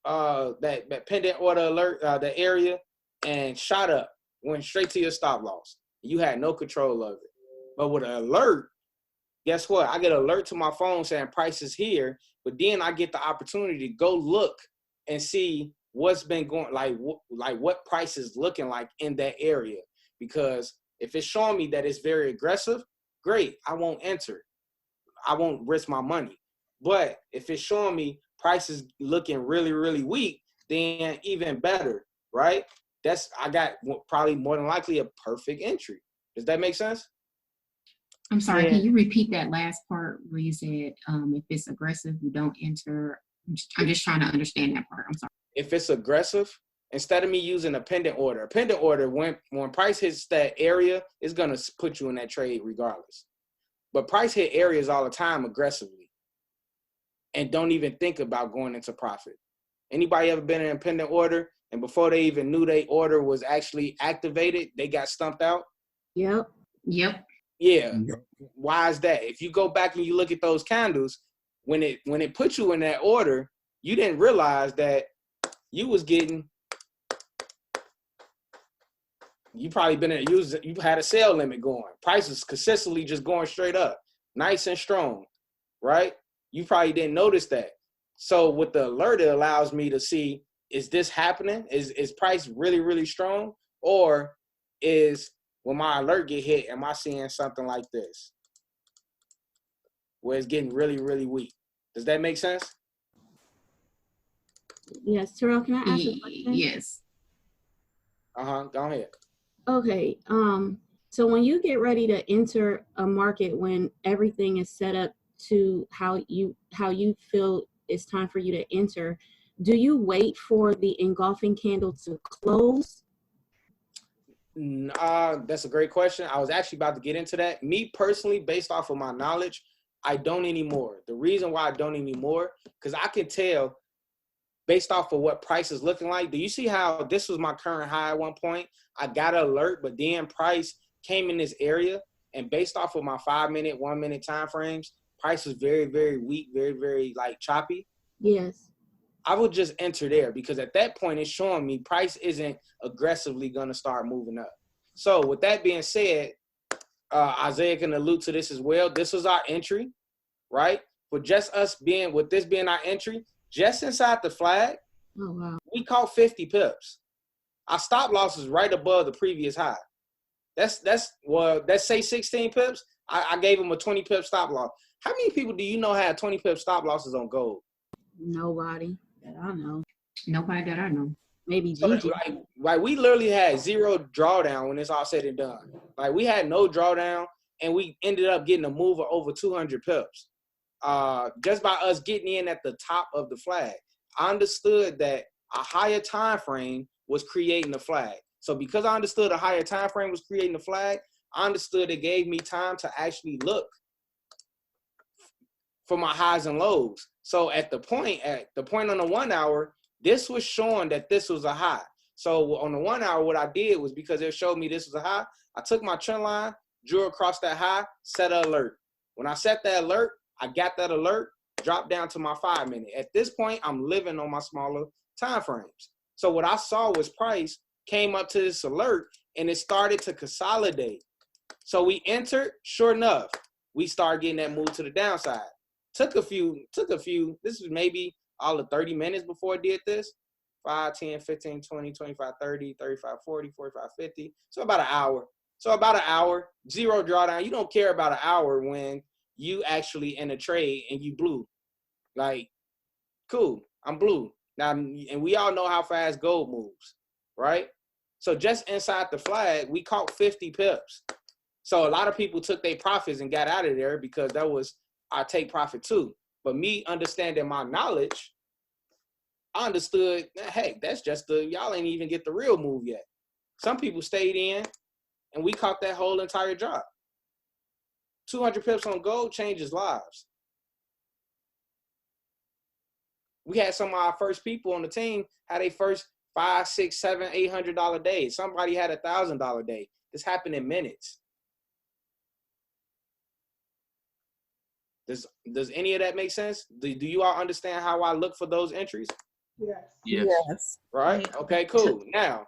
that pendant order alert, the area, and shot up, went straight to your stop loss. You had no control of it. But with an alert, guess what? I get an alert to my phone saying price is here, but then I get the opportunity to go look and see what's been going, like what price is looking like in that area. Because if it's showing me that it's very aggressive, great, I won't enter. I won't risk my money. But if it's showing me price is looking really, really weak, then even better, right? I got probably more than likely a perfect entry. Does that make sense? I'm sorry, can you repeat that last part where you said if it's aggressive, you don't enter? I'm just trying to understand that part. I'm sorry. If it's aggressive, instead of me using a pendant order, when price hits that area, it's going to put you in that trade regardless. But price hit areas all the time aggressively and don't even think about going into profit. Anybody ever been in a pendant order and before they even knew their order was actually activated, they got stumped out? Yep. Yep. Yeah. Why is that? If you go back and you look at those candles, when it put you in that order, you didn't realize that you was getting, you probably you had a sale limit going. Prices consistently just going straight up, nice and strong, right? You probably didn't notice that. So with the alert, it allows me to see, is this happening? Is price really, really strong? Or when my alert get hit, am I seeing something like this? Where it's getting really, really weak. Does that make sense? Yes, Terrell, can I ask a question? Yes. Go ahead. Okay. So when you get ready to enter a market, when everything is set up to how you feel it's time for you to enter, do you wait for the engulfing candle to close? That's a great question. I was actually about to get into that. Me personally, based off of my knowledge, I don't anymore. The reason why I don't anymore, because I can tell based off of what price is looking like. Do you see how this was my current high at one point? I got an alert, but then price came in this area, and based off of my 5-minute, 1-minute time frames, price was very, very weak, very, very like choppy. Yes. I would just enter there because at that point it's showing me price isn't aggressively going to start moving up. So with that being said, Isaiah can allude to this as well. This was our entry, right? With just us being, with this being our entry, just inside the flag, oh, wow. We caught 50 pips. Our stop loss is right above the previous high. That's say 16 pips. I gave him a 20 pip stop loss. How many people do you know had 20 pip stop losses on gold? Nobody that I know. Nobody that I know. Maybe So Gigi. like we literally had zero drawdown when it's all said and done. Like we had no drawdown, and we ended up getting a move of over 200 pips. Just by us getting in at the top of the flag. I understood that a higher time frame was creating the flag. So because I understood a higher time frame was creating the flag, I understood it gave me time to actually look for my highs and lows. So at the point on the 1 hour, this was showing that this was a high. So on the 1 hour, what I did was, because it showed me this was a high, I took my trend line, drew across that high, set an alert. When I set that alert, I got that alert, dropped down to my 5 minute. At this point, I'm living on my smaller time frames. So what I saw was price came up to this alert, and it started to consolidate. So we entered, sure enough, we started getting that move to the downside. Took a few, this was maybe all of 30 minutes before it did this. 5, 10, 15, 20, 25, 30, 35, 40, 45, 50. So about an hour. Zero drawdown. You don't care about an hour when you actually in a trade and you blue. Like, cool, I'm blue. Now, and we all know how fast gold moves, right? So just inside the flag, we caught 50 pips. So a lot of people took their profits and got out of there because that was our take profit too. But me understanding my knowledge, I understood, hey, that's just y'all ain't even get the real move yet. Some people stayed in and we caught that whole entire drop. 200 pips on gold changes lives. We had some of our first people on the team had a first $500, $600, $700, $800 day. Somebody had $1,000 day. This happened in minutes. Does any of that make sense? Do you all understand how I look for those entries? Yes. Right? Okay, cool. Now,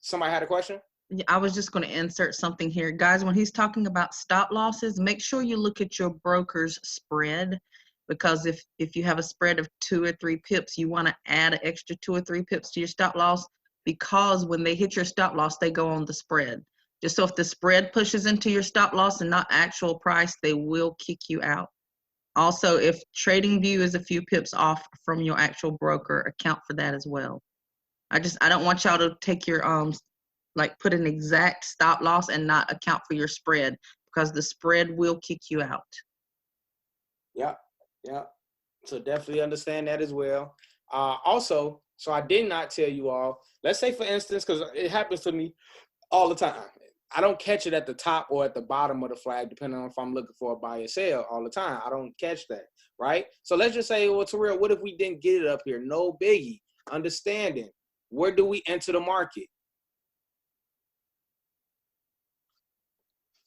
somebody had a question? Yeah, I was just going to insert something here. Guys, when he's talking about stop losses, make sure you look at your broker's spread, because if you have a spread of 2 or 3 pips, you want to add an extra 2 or 3 pips to your stop loss, because when they hit your stop loss, they go on the spread. Just so if the spread pushes into your stop loss and not actual price, they will kick you out. Also, if trading view is a few pips off from your actual broker, account for that as well. I don't want y'all to take your put an exact stop loss and not account for your spread, because the spread will kick you out. Yeah. So definitely understand that as well. Also, so I did not tell you all, let's say for instance, because it happens to me all the time. I don't catch it at the top or at the bottom of the flag, depending on if I'm looking for a buy or sell all the time. I don't catch that, right? So let's just say, well, Terrell, what if we didn't get it up here? No biggie. Understanding, where do we enter the market?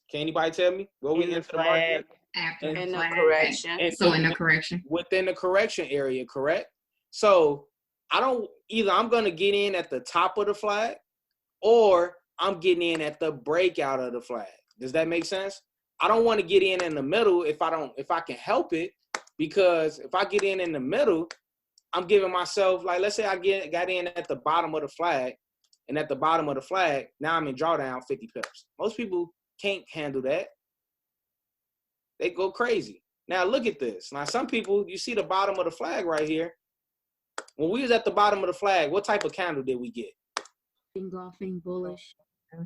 Can anybody tell me where we enter the market? After In the the flag. correction. So in the correction. Within the correction area, correct? So I'm going to get in at the top of the flag, or I'm getting in at the breakout of the flag. Does that make sense? I don't want to get in the middle if I can help it, because if I get in the middle, I'm giving myself, like, let's say I got in at the bottom of the flag, and at the bottom of the flag, now I'm in drawdown 50 pips. Most people can't handle that. They go crazy. Now look at this. Now some people, you see the bottom of the flag right here. When we was at the bottom of the flag, what type of candle did we get? Engulfing bullish.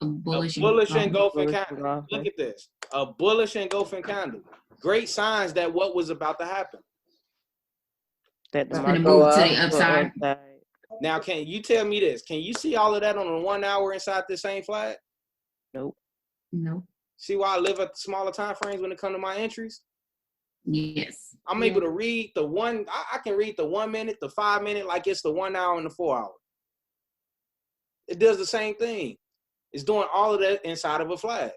A bullish engulfing candle. Look at this. A bullish engulfing candle. Great signs that what was about to happen. That the It's market gonna move to go the up, upside. go upside. Now, can you tell me this? Can you see all of that on the 1 hour inside the same flag? Nope. No. See why I live at the smaller time frames when it comes to my entries? Yes. I'm able to read the one. I can read the 1 minute, the 5 minute, like it's the 1 hour and the 4 hour. It does the same thing. It's doing all of that inside of a flag.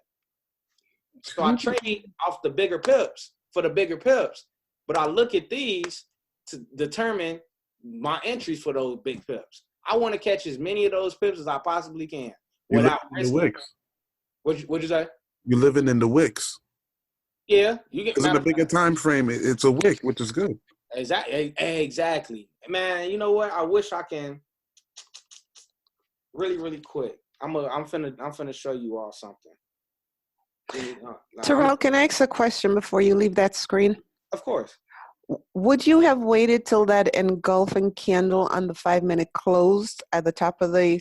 So I trade off the bigger pips for the bigger pips, but I look at these to determine my entries for those big pips. I want to catch as many of those pips as I possibly can without the wicks. What'd you say? You're living in the wicks. Yeah, you get. Because in a bigger time frame, it's a wick, which is good. Exactly, man. You know what? I wish I can. Really quick. I'm finna show you all something. Terrell, can I ask a question before you leave that screen? Of course. Would you have waited till that engulfing candle on the 5-minute closed at the top of the,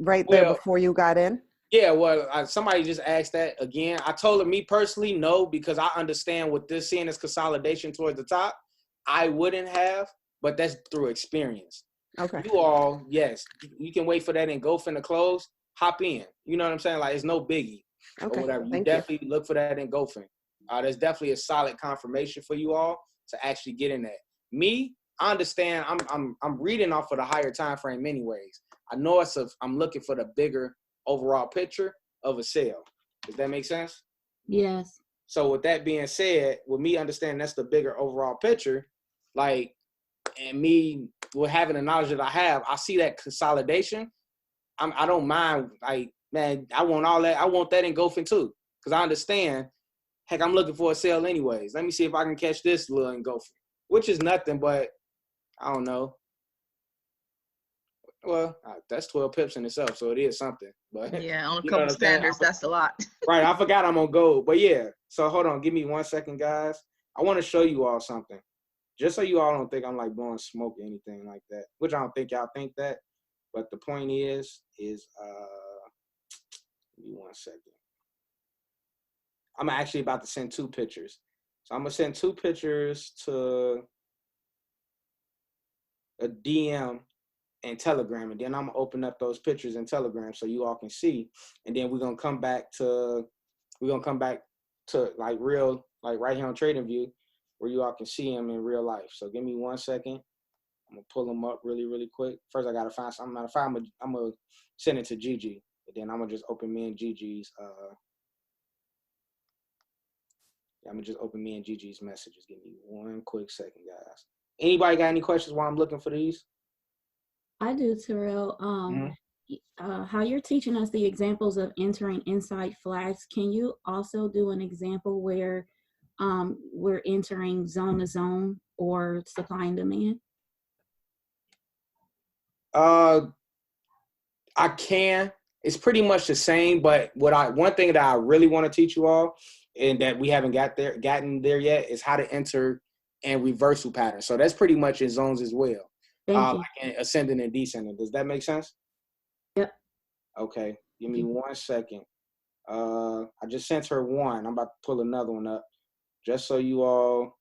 right there Well, before you got in? yeah, well, somebody just asked that again. I told him, me personally, no, because I understand what this seeing as consolidation towards the top. I wouldn't have, but that's through experience. Okay. You all, yes, you can wait for that engulfing to close, hop in. You know what I'm saying? Like, it's no biggie Okay. or whatever. You Thank you. definitely look for that engulfing. There's definitely a solid confirmation for you all to actually get in that. Me, I understand. I'm reading off of the higher time frame anyways. I know I'm looking for the bigger overall picture of a sale. Does that make sense? Yes. So with that being said, with me understanding that's the bigger overall picture, like, and me with having the knowledge that I have, I see that consolidation. I don't mind. Like, man, I want all that. I want that engulfing too, because I understand. Heck, I'm looking for a sale anyways. Let me see if I can catch this little engulfing, which is nothing but, I don't know. Well, that's 12 pips in itself, so it is something. But Yeah, on a you know couple what I'm saying? standards, that's a lot. Right, I forgot I'm on gold. But yeah, so hold on. Give me 1 second, guys. I want to show you all something. Just so you all don't think I'm like blowing smoke or anything like that, which I don't think y'all think that. But the point is give me 1 second. I'm actually about to send 2 pictures. So I'm going to send 2 pictures to a DM and Telegram, and then I'm gonna open up those pictures in Telegram so you all can see, and then we're gonna come back to like real, like right here on TradingView, where you all can see them in real life. So give me 1 second. I'm gonna pull them up really quick. First, I gotta find something. I'm gonna send it to Gigi, and then I'm gonna just open me and Gigi's. I'm gonna just open me and Gigi's messages. Give me 1 quick second, guys. Anybody got any questions while I'm looking for these? I do, Terrell. How you're teaching us the examples of entering inside flags, can you also do an example where we're entering zone to zone or supply and demand? I can. It's pretty much the same, but one thing that I really want to teach you all, and that we haven't gotten there yet, is how to enter and reversal patterns. So that's pretty much in zones as well. Thank you. Like in ascending and descending. Does that make sense? Yep. Okay. Give me 1 second. I just sent her one. I'm about to pull another one up, just so you all.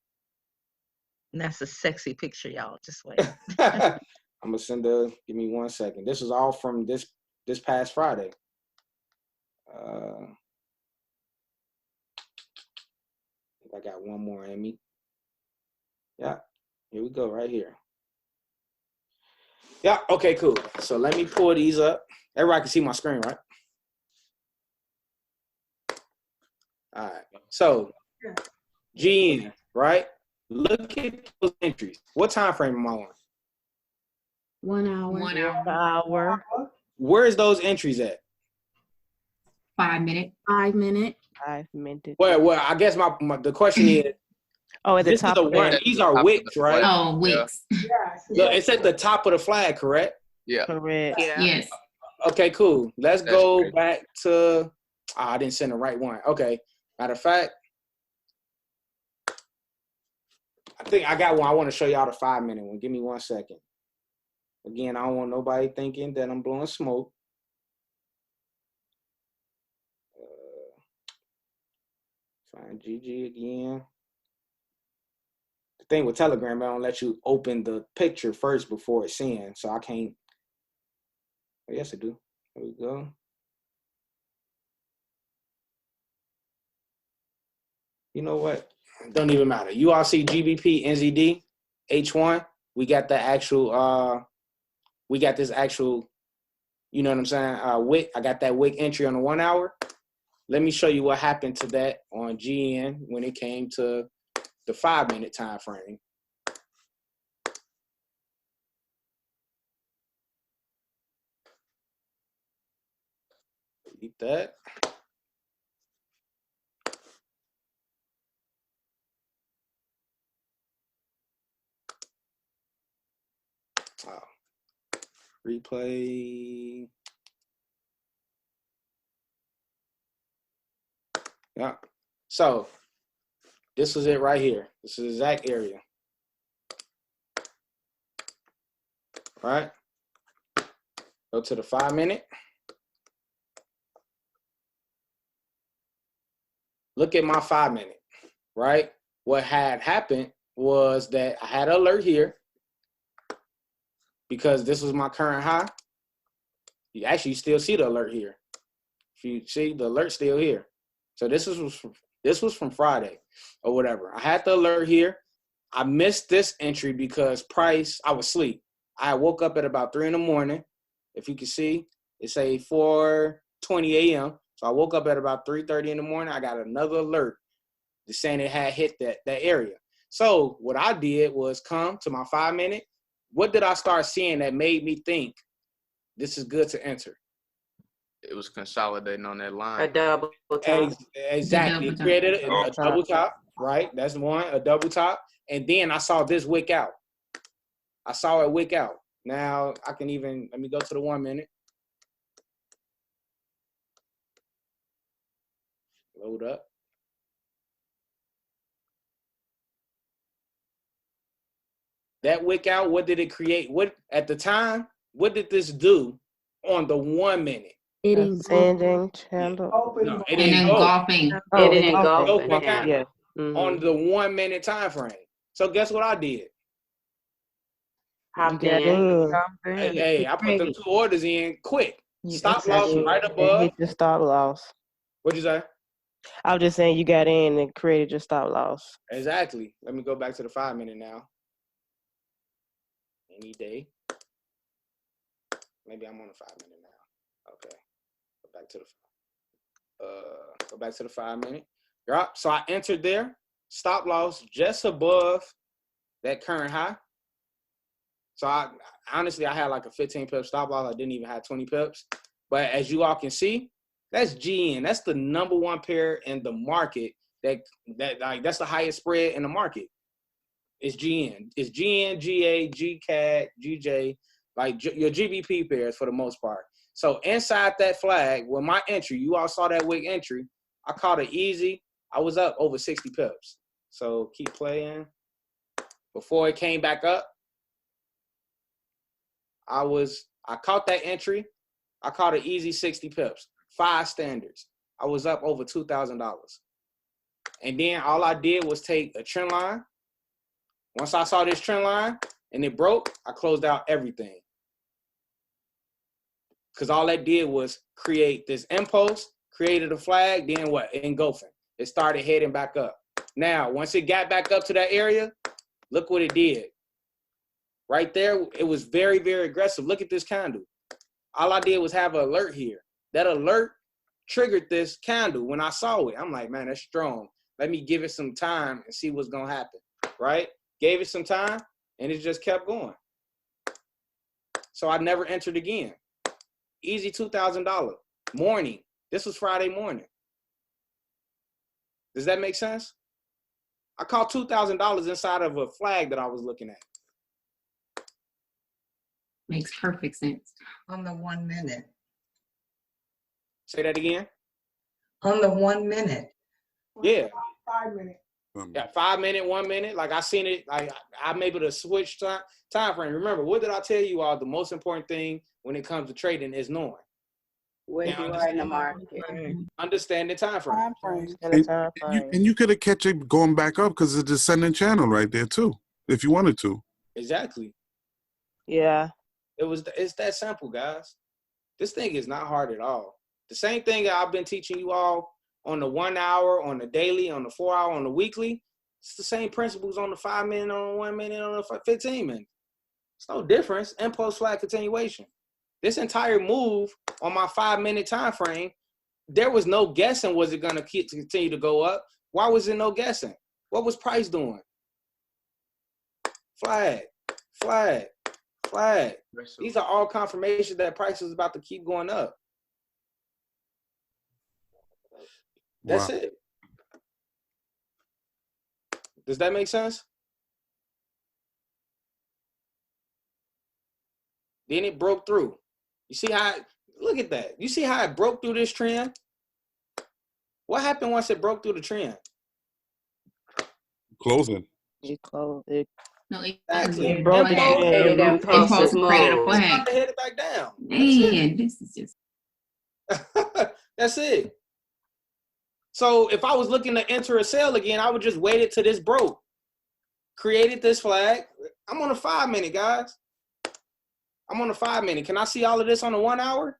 And that's a sexy picture, y'all. Just wait. I'm gonna send give me 1 second. This is all from this past Friday. I got one more in me. Yeah, here we go, right here. Yeah, okay, cool. So let me pull these up. Everybody can see my screen, right? All right. So GN, right? Look at those entries. What time frame am I on? 1 hour. 1 hour. Where's those entries at? 5 minute. 5 minute. 5 minutes. Well, I guess the question is. Oh, at the top. These are wicks, right? Oh, wicks. Look, it's at the top of the flag, correct? Yeah. Correct. Yeah. Yes. Okay, cool. Let's go back to. I didn't send the right one. Okay. Matter of fact, I think I got one. I want to show y'all the 5 minute one. Give me 1 second. Again, I don't want nobody thinking that I'm blowing smoke. Find GG again. The thing with Telegram, I don't let you open the picture first before it's sent, so I can't. Oh, yes, I do. There we go. You know what? Don't even matter. You all see GBP, NZD, H1. We got the actual. We got this actual. You know what I'm saying? Wick. I got that wick entry on the 1 hour. Let me show you what happened to that on GN when it came to the 5 minute time frame. Delete that. Replay. Yeah. So This was it right here. This is the exact area. Right? Go to the 5 minute. Look at my 5 minute, right? What had happened was that I had an alert here because this was my current high. You actually still see the alert here. If you see, the alert still here. So this was from Friday or whatever. I had the alert here. I missed this entry because price, I was asleep. I woke up at about 3 in the morning. If you can see, it's a 4:20 a.m. So I woke up at about 3:30 in the morning. I got another alert just saying it had hit that area. So what I did was come to my 5 minute. What did I start seeing that made me think this is good to enter? It was consolidating on that A line. double top. Exactly. It created a double top, right? That's one, a double top. And then I saw this wick out. I saw it wick out. Now I can even, let me go to the 1 minute. Load up. That wick out, what did it create? What at the time, what did this do on the 1 minute? It ascending candle. No, it didn't go. Engulfing. It didn't engulf. Yeah. Mm-hmm. On the 1 minute time frame. So guess what I did? Hopped in. Hey, I put them 2 orders in quick. Stop loss right above. Hit your stop loss. What'd you say? I was just saying you got in and created your stop loss. Exactly. Let me go back to the 5 minute now. Any day. Maybe I'm on the 5 minute now. Okay. Go back to the 5 minute. Drop. So I entered there. Stop loss just above that current high. So I honestly had like a 15 pip stop loss. I didn't even have 20 pips. But as you all can see, that's GN. That's the number 1 pair in the market. That's the highest spread in the market. It's GN. It's GN, GA, GCAD, GJ, like your GBP pairs for the most part. So inside that flag, with my entry, you all saw that wick entry. I caught it easy. I was up over 60 pips. So keep playing. Before it came back up, I caught that entry. I caught an easy 60 pips, 5 standards. I was up over $2,000. And then all I did was take a trend line. Once I saw this trend line and it broke, I closed out everything. Because all that did was create this impulse, created a flag, then what? Engulfing. It started heading back up. Now, once it got back up to that area, look what it did. Right there, it was very, very aggressive. Look at this candle. All I did was have an alert here. That alert triggered this candle when I saw it. I'm like, man, that's strong. Let me give it some time and see what's going to happen, right? Gave it some time, and it just kept going. So I never entered again. Easy $2,000. Morning. This was Friday morning. Does that make sense? I caught $2,000 inside of a flag that I was looking at. Makes perfect sense. On the 1 minute. Say that again. On the 1 minute. Yeah. 5 minutes. Yeah, 5 minute, 1 minute. Like I seen it, like I'm able to switch time frame. Remember, what did I tell you all? The most important thing when it comes to trading is knowing. Where you are in the market. Understanding time frame. And you could have catch it going back up because it's a descending channel right there too, if you wanted to. Exactly. Yeah. It's that simple, guys. This thing is not hard at all. The same thing that I've been teaching you all on the 1 hour, on the daily, on the 4 hour, on the weekly. It's the same principles on the 5 minute, on the 1 minute, on the 15 minute. It's no difference. Impulse flag continuation. This entire move on my 5 minute time frame, there was no guessing was it going to continue to go up. Why was there no guessing? What was price doing? Flag, flag, flag. These are all confirmations that price is about to keep going up. That's it. Does that make sense? Then it broke through. You see how, look at that. You see how it broke through this trend? What happened once it broke through the trend? Closing. It closed. It, No, it Exactly. it broke And again. It It done broke. posted created a mode. flag. trying to hit it back down. That's it. Man, this is just That's it. So if I was looking to enter a sale again, I would just wait it till this broke. Created this flag. I'm on a 5 minute, guys. I'm on a 5 minute. Can I see all of this on a 1 hour?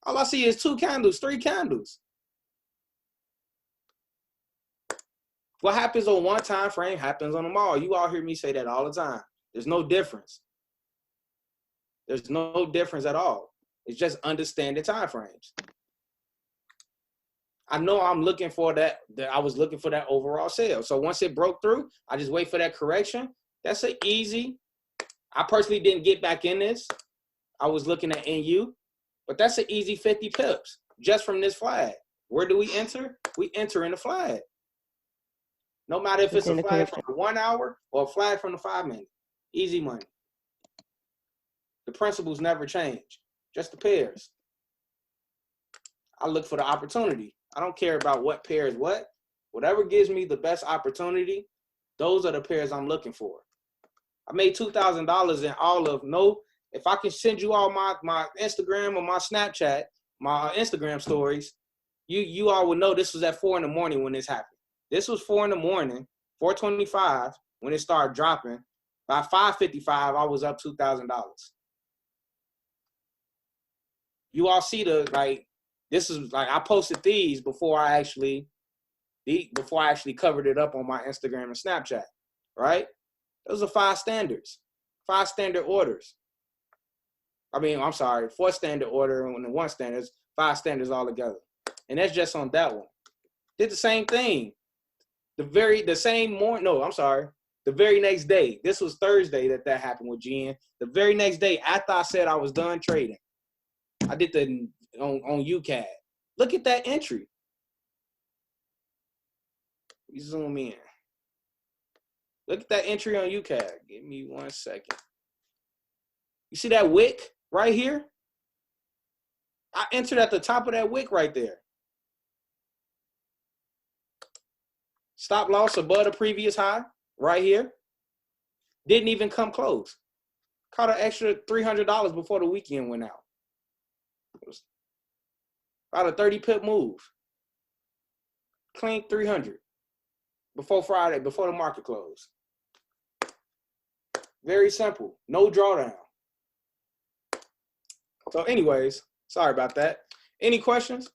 All I see is 2 candles, 3 candles. What happens on one time frame happens on them all. You all hear me say that all the time. There's no difference. There's no difference at all. It's just understanding time frames. I know I'm looking for that I was looking for that overall sale. So once it broke through, I just wait for that correction. That's an easy. I personally didn't get back in this. I was looking at NU, but that's an easy 50 pips just from this flag. Where do we enter? We enter in the flag. No matter if it's a flag from the 1 hour or a flag from the 5 minute. Easy money. The principles never change, just the pairs. I look for the opportunity. I don't care about what pair is what. Whatever gives me the best opportunity, those are the pairs I'm looking for. I made $2,000 in all of if I can send you all my Instagram or my Snapchat, my Instagram stories, you all would know this was at 4 in the morning when this happened. This was 4 in the morning, 4:25, when it started dropping. By 5:55, I was up $2,000. You all see this is I posted these before I actually covered it up on my Instagram and Snapchat, right? Those are 5 standards, 5 standard orders. I mean, I'm sorry, 4 standard order and 1 standard, 5 standards all together. And that's just on that one. Did the same thing. The very next day. This was Thursday that happened with GN. The very next day after I said I was done trading, I did the on UCAD. Look at that entry. You zoom in. Look at that entry on UCAD. Give me 1 second. You see that wick right here? I entered at the top of that wick right there. Stop loss above the previous high right here. Didn't even come close. Caught an extra $300 before the weekend went out. It was about a 30 pip move. Clean 300 before Friday, before the market closed. Very simple. No drawdown. So anyways, sorry about that. Any questions?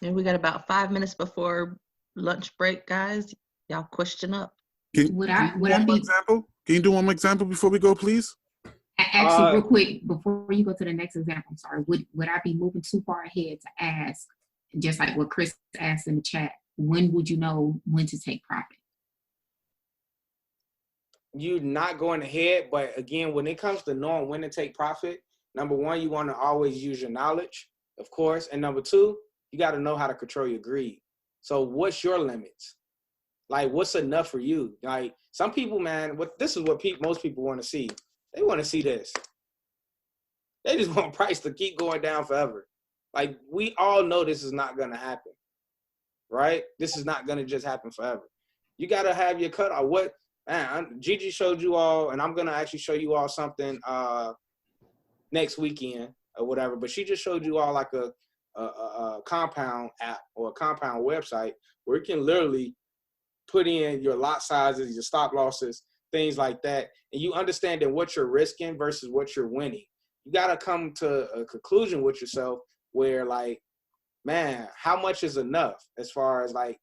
And we got about 5 minutes before lunch break, guys. Y'all question up. Can you do one more example before we go, please? Actually, real quick, before you go to the next example, I'm sorry, would I be moving too far ahead to ask, just like what Chris asked in the chat, when would you know when to take profit? You're not going ahead, but again, when it comes to knowing when to take profit, number one, you want to always use your knowledge, of course, and number two, you got to know how to control your greed. So what's your limits? Like, what's enough for you? Like, some people, man, this is what most people want to see. They want to see this. They just want price to keep going down forever. Like, we all know this is not going to happen, right? This is not going to just happen forever. You got to have your cutoff. Gigi showed you all, and I'm going to actually show you all something next weekend or whatever, but she just showed you all like a compound app or a compound website where you can literally put in your lot sizes, your stop losses, things like that, and you understand that what you're risking versus what you're winning. You got to come to a conclusion with yourself where, like, man, how much is enough as far as like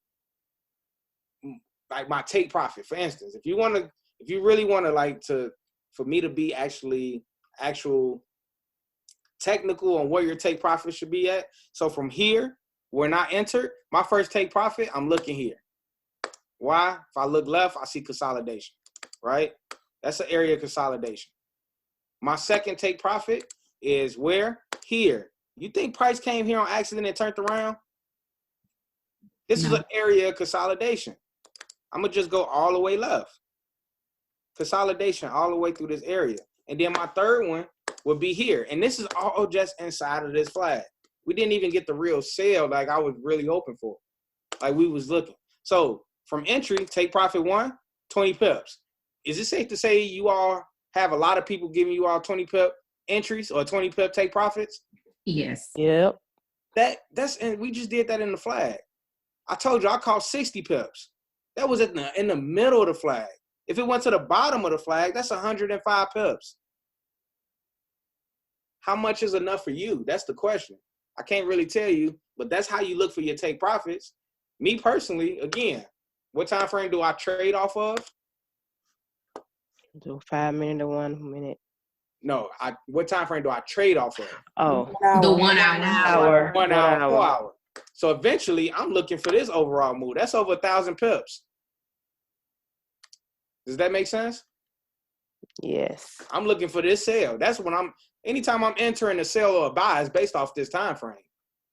my take profit, for instance. If you really want to for me to be actual technical on where your take profit should be at. So from here, when I entered, my first take profit, I'm looking here. Why? If I look left, I see consolidation, right? That's an area of consolidation. My second take profit is where? Here. You think price came here on accident and turned around? This is an area of consolidation. I'm going to just go all the way left. Consolidation all the way through this area. And then my third one would be here. And this is all just inside of this flag. We didn't even get the real sale like I was really hoping for. Like we was looking. So from entry, take profit 1, 20 pips. Is it safe to say you all have a lot of people giving you all 20 pip entries or 20 pip take profits? Yes. Yep. And we just did that in the flag. I told you I caught 60 pips. That was in the middle of the flag. If it went to the bottom of the flag, that's 105 pips. How much is enough for you? That's the question. I can't really tell you, but that's how you look for your take profits. Me personally, again, what time frame do I trade off of? Do 5 minute to 1 minute. No, what time frame do I trade off of? Oh, the 1 hour. 1 hour, 4 hour. So eventually, I'm looking for this overall move. That's over 1,000 pips. Does that make sense? Yes. I'm looking for this sale. That's when anytime I'm entering a sell or a buy, it's based off this time frame.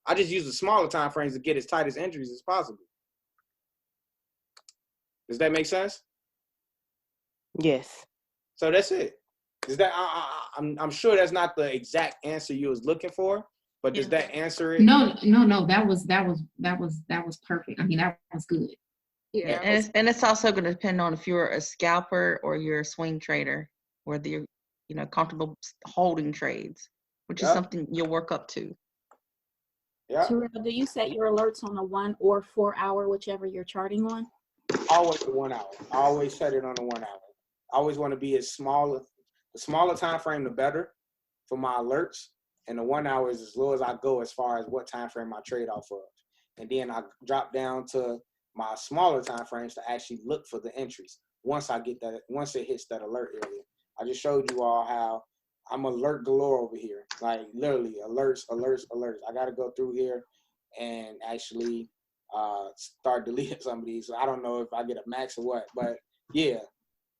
I just use the smaller time frames to get as tight as entries as possible. Does that make sense? Yes. So that's it. Is that I'm sure that's not the exact answer you was looking for, but does that answer it? No. That was perfect. I mean, that was good. Yeah, and it's also going to depend on if you're a scalper or you're a swing trader, whether you're comfortable holding trades, which is something you'll work up to. Yeah. Terrell, do you set your alerts on a 1 or 4 hour, whichever you're charting on? Always the 1 hour. I always set it on the 1 hour. I always want to be the smaller time frame, the better for my alerts. And the 1 hour is as low as I go as far as what time frame I trade off of. And then I drop down to my smaller time frames to actually look for the entries once it hits that alert area. I just showed you all how I'm alert galore over here. Like literally alerts. I got to go through here and actually start deleting some of these. I don't know if I get a max or what, but yeah.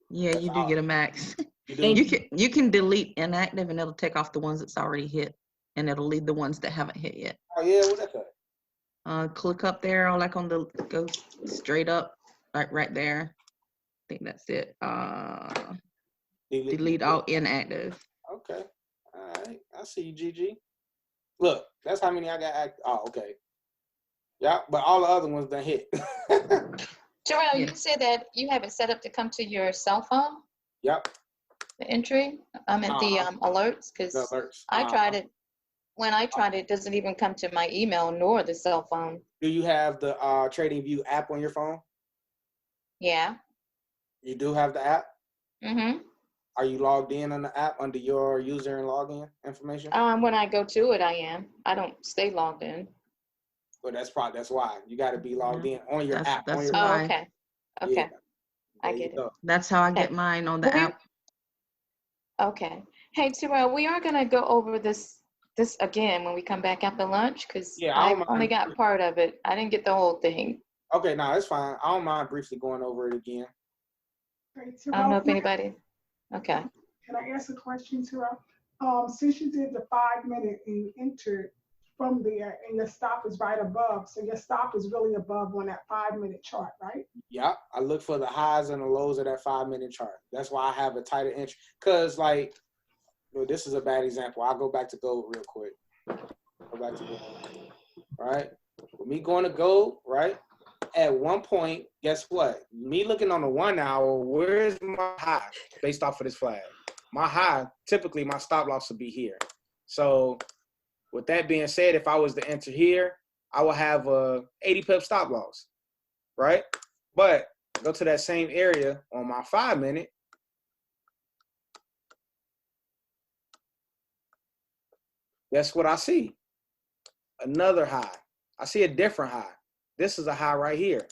Yeah, you do get a max. You You can delete inactive and it'll take off the ones that's already hit, and it'll leave the ones that haven't hit yet. Oh yeah, what that? Click up there, or like go straight up, like right there. I think that's it. Delete all inactive. Okay. All right. I see you, GG. Look, that's how many I got. Oh, okay. Yeah, but all the other ones done hit. Terrell, you said that you have it set up to come to your cell phone? Yep. The entry? I meant the alerts, because I tried it. When I tried it, it doesn't even come to my email nor the cell phone. Do you have the TradingView app on your phone? Yeah. You do have the app? Mm-hmm. Are you logged in on the app under your user and login information? When I go to it, I am. I don't stay logged in. But that's why you got to be logged in on your app. That's why. Okay. Okay. Yeah. I get it. That's how I get mine on the app. Okay. Hey, Terrell, we are going to go over this again when we come back after lunch, because I only got part of it. I didn't get the whole thing. Okay, no, it's fine. I don't mind briefly going over it again. I don't know if anybody. Okay. Can I ask a question, Terrell? Since you did the 5 minute and you entered from there and your stop is right above, so your stop is really above on that 5 minute chart, right? Yeah, I look for the highs and the lows of that 5 minute chart. That's why I have a tighter entry. Because, like, this is a bad example. I'll go back to gold real quick. Go back to gold. Right? With me going to gold, right? At one point, guess what? Me looking on the 1 hour, where's my high based off of this flag? My high, typically my stop loss will be here. So with that being said, if I was to enter here, I will have a 80 pip stop loss, right? But go to that same area on my 5 minute. Guess what I see? Another high. I see a different high. This is a high right here.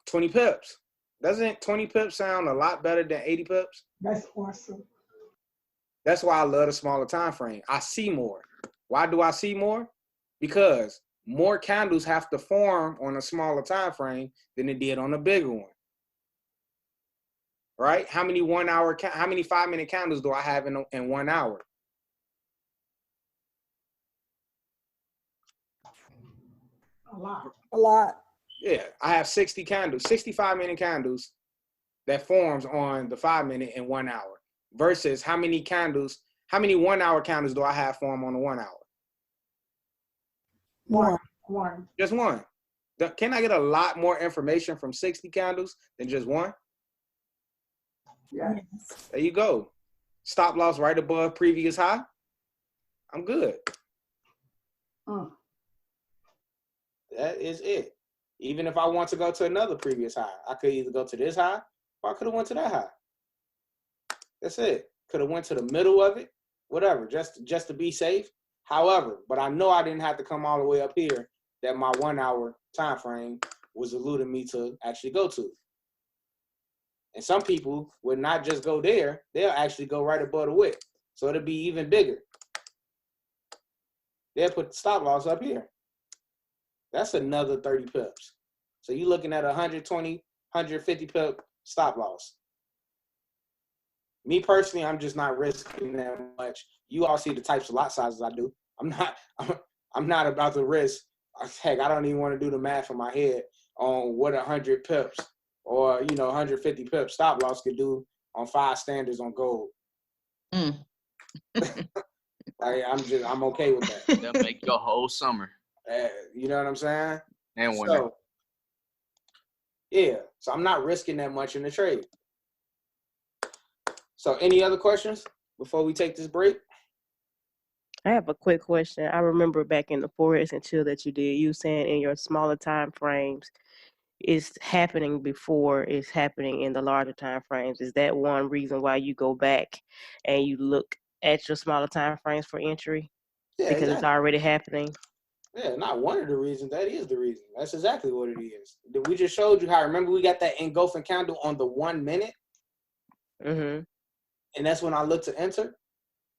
20 pips. Doesn't 20 pips sound a lot better than 80 pips? That's awesome. That's why I love the smaller time frame. I see more. Why do I see more? Because more candles have to form on a smaller time frame than it did on a bigger one. Right? How many 5 minute candles do I have in 1 hour? A lot. Yeah, I have 60 candles, 65 minute candles that forms on the 5 minute in 1 hour versus how many 1 hour candles do I have form on the 1 hour? One. Just one. Can I get a lot more information from 60 candles than just one? Yeah. There you go. Stop loss right above previous high. I'm good. That is it. Even if I want to go to another previous high, I could either go to this high or I could have went to that high. That's it. Could have went to the middle of it, whatever, just to be safe. However, but I know I didn't have to come all the way up here that my 1 hour time frame was eluding me to actually go to. And some people would not just go there, they'll actually go right above the wick. So it'll be even bigger. They'll put the stop loss up here. That's another 30 pips. So you're looking at 120, 150 pip stop loss. Me personally, I'm just not risking that much. You all see the types of lot sizes I do. I'm not about to risk. Heck, I don't even want to do the math in my head on what 100 pips or 150 pips stop loss could do on 5 standards on gold. I'm okay with that. That'll make your whole summer. You know what I'm saying? And winter. So, yeah. So I'm not risking that much in the trade. So any other questions before we take this break? I have a quick question. I remember back in the Forex and Chill that you did, you saying in your smaller time frames, it's happening before it's happening in the larger time frames. Is that one reason why you go back and you look at your smaller time frames for entry? Yeah, because exactly. It's already happening. Yeah, not one of the reasons. That is the reason. That's exactly what it is. We just showed you how. Remember, we got that engulfing candle on the 1 minute, and that's when I looked to enter.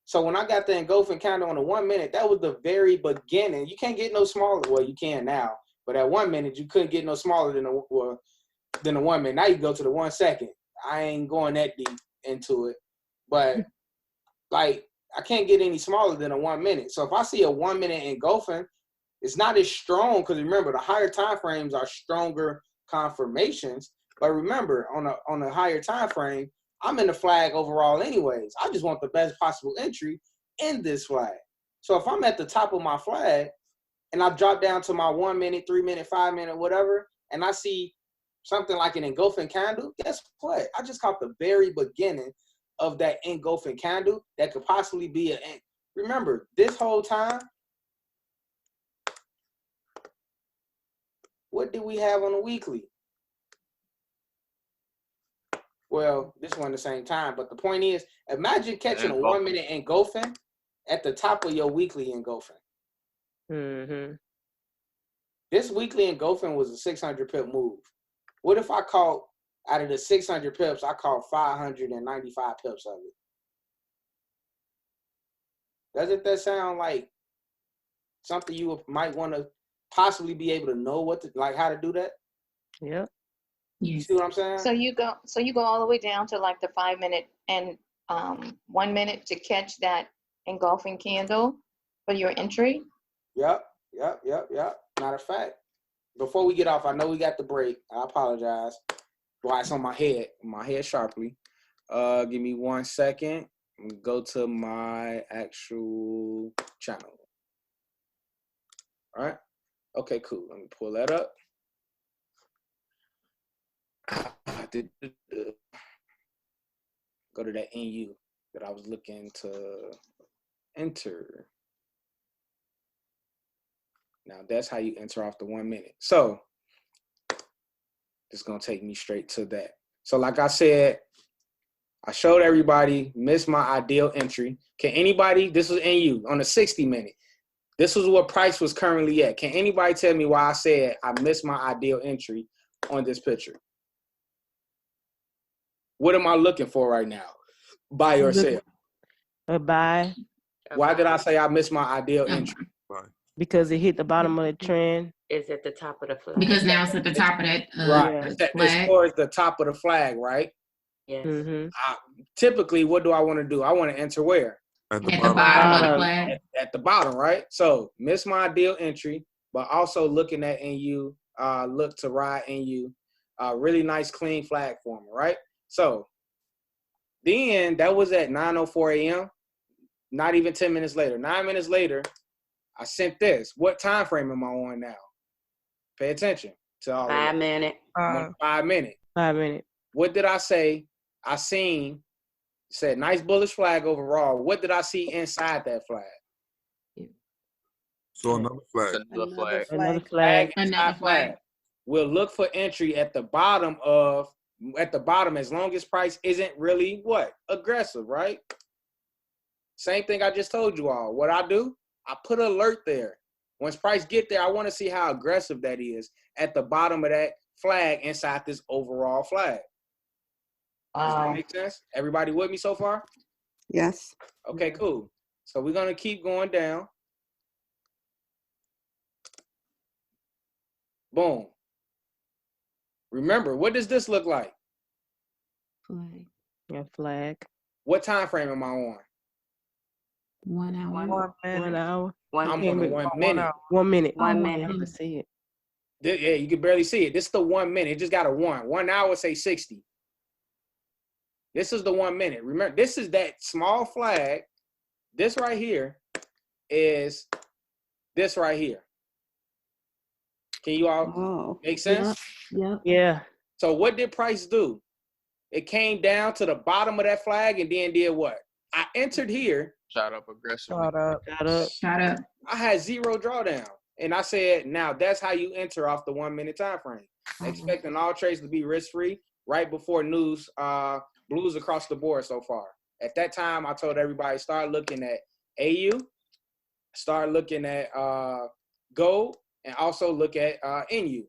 So when I got the engulfing candle on the 1 minute, that was the very beginning. You can't get no smaller. Well, you can now, but at 1 minute you couldn't get no smaller than the 1 minute. Now you go to the 1 second. I ain't going that deep into it, but like I can't get any smaller than a 1 minute. So if I see a 1 minute engulfing, it's not as strong because remember the higher time frames are stronger confirmations. But remember on a higher time frame, I'm in the flag overall anyways. I just want the best possible entry in this flag. So if I'm at the top of my flag and I drop down to my 1 minute, 3 minute, 5 minute, whatever, and I see something like an engulfing candle, guess what? I just caught the very beginning of that engulfing candle that could possibly be remember, this whole time, what did we have on the weekly? Well, this one at the same time, but the point is, imagine catching a 1 minute engulfing at the top of your weekly engulfing. This weekly engulfing was a 600 pip move. What if I caught, out of the 600 pips, I caught 595 pips of it? Doesn't that sound like something you might want to possibly be able to know how to do that? Yeah. You see what I'm saying? So you go all the way down to like the 5 minute and 1 minute to catch that engulfing candle for your entry? Yep. Matter of fact, before we get off, I know we got the break. I apologize. Well, it's on my head sharply. Give me 1 second. I'm gonna go to my actual channel. All right. Okay, cool. Let me pull that up. Go to that NU that I was looking to enter. Now that's how you enter off the 1 minute. So it's gonna take me straight to that. So like I said, I showed everybody, missed my ideal entry. Can anybody, this was NU on the 60 minute. This was what price was currently at. Can anybody tell me why I said I missed my ideal entry on this picture? What am I looking for right now? Buy or sell? A buy. Why did I say I missed my ideal entry? Because it hit the bottom of the trend. It's at the top of the flag. Because now it's at the top of that Right. flag. As far as the top of the flag, right? Yes. Typically, what do I want to do? I want to enter where? At the bottom of the flag. At the bottom, right? So miss my ideal entry, but also looking at NU, look to ride NU. Really nice, clean flag former, right? So then that was at 9:04 a.m. Not even 10 minutes later. 9 minutes later, I sent this. What time frame am I on now? Pay attention to all of 5 it. minute. I'm on 5 minute. 5 minute. What did I say? I seen, said nice bullish flag overall. What did I see inside that flag? So another flag. Another flag. Another flag. Inside flag. We'll look for entry at the bottom as long as price isn't really what? Aggressive, right? Same thing I just told you all. What I do? I put an alert there. Once price get there, I want to see how aggressive that is at the bottom of that flag inside this overall flag. Does that make sense? Everybody with me so far? Yes. Okay, cool. So we're going to keep going down. Boom. Remember, what does this look like? Flag. Yeah, flag. What time frame am I on? 1 hour. 1 hour. I'm on 1 minute. 1 minute. 1 I minute. can see it. Yeah, you can barely see it. This is the 1 minute. It just got a 1. 1 hour, say 60. This is the 1 minute. Remember, this is that small flag. This right here is this right here. Can you all make sense? Yep. Yeah. So what did price do? It came down to the bottom of that flag and then did what? I entered here. Shot up aggressively. Shot up. I had 0 drawdown. And I said, now that's how you enter off the 1 minute time frame. Expecting all trades to be risk-free right before news, blues across the board so far. At that time, I told everybody, start looking at AU, start looking at gold, and also look at NU.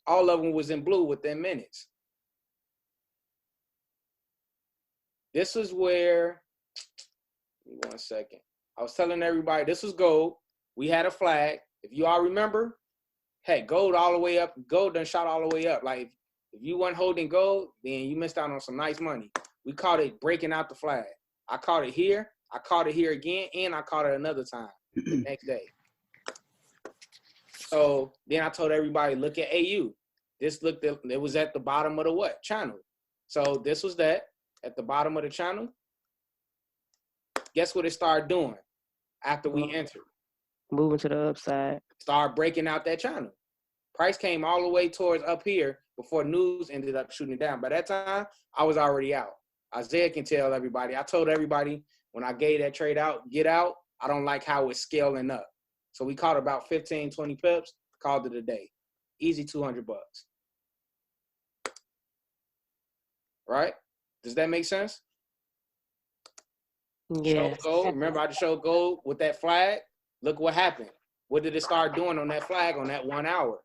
All of them was in blue within minutes. This is where, give me 1 second. I was telling everybody, this was gold. We had a flag. If you all remember, hey, gold all the way up. Gold done shot all the way up. Like, if you weren't holding gold, then you missed out on some nice money. We caught it breaking out the flag. I caught it here. I caught it here again, and I caught it another time the next day. So then I told everybody, look at AU. It was at the bottom of the what? Channel. So this was that at the bottom of the channel. Guess what it started doing after we entered? Moving to the upside. Start breaking out that channel. Price came all the way towards up here before news ended up shooting it down. By that time, I was already out. Isaiah can tell everybody. I told everybody when I gave that trade out, get out, I don't like how it's scaling up. So we caught about 15, 20 pips, called it a day. Easy $200. Right? Does that make sense? Yeah. Show gold. Remember I just showed gold with that flag? Look what happened. What did it start doing on that flag on that 1 hour?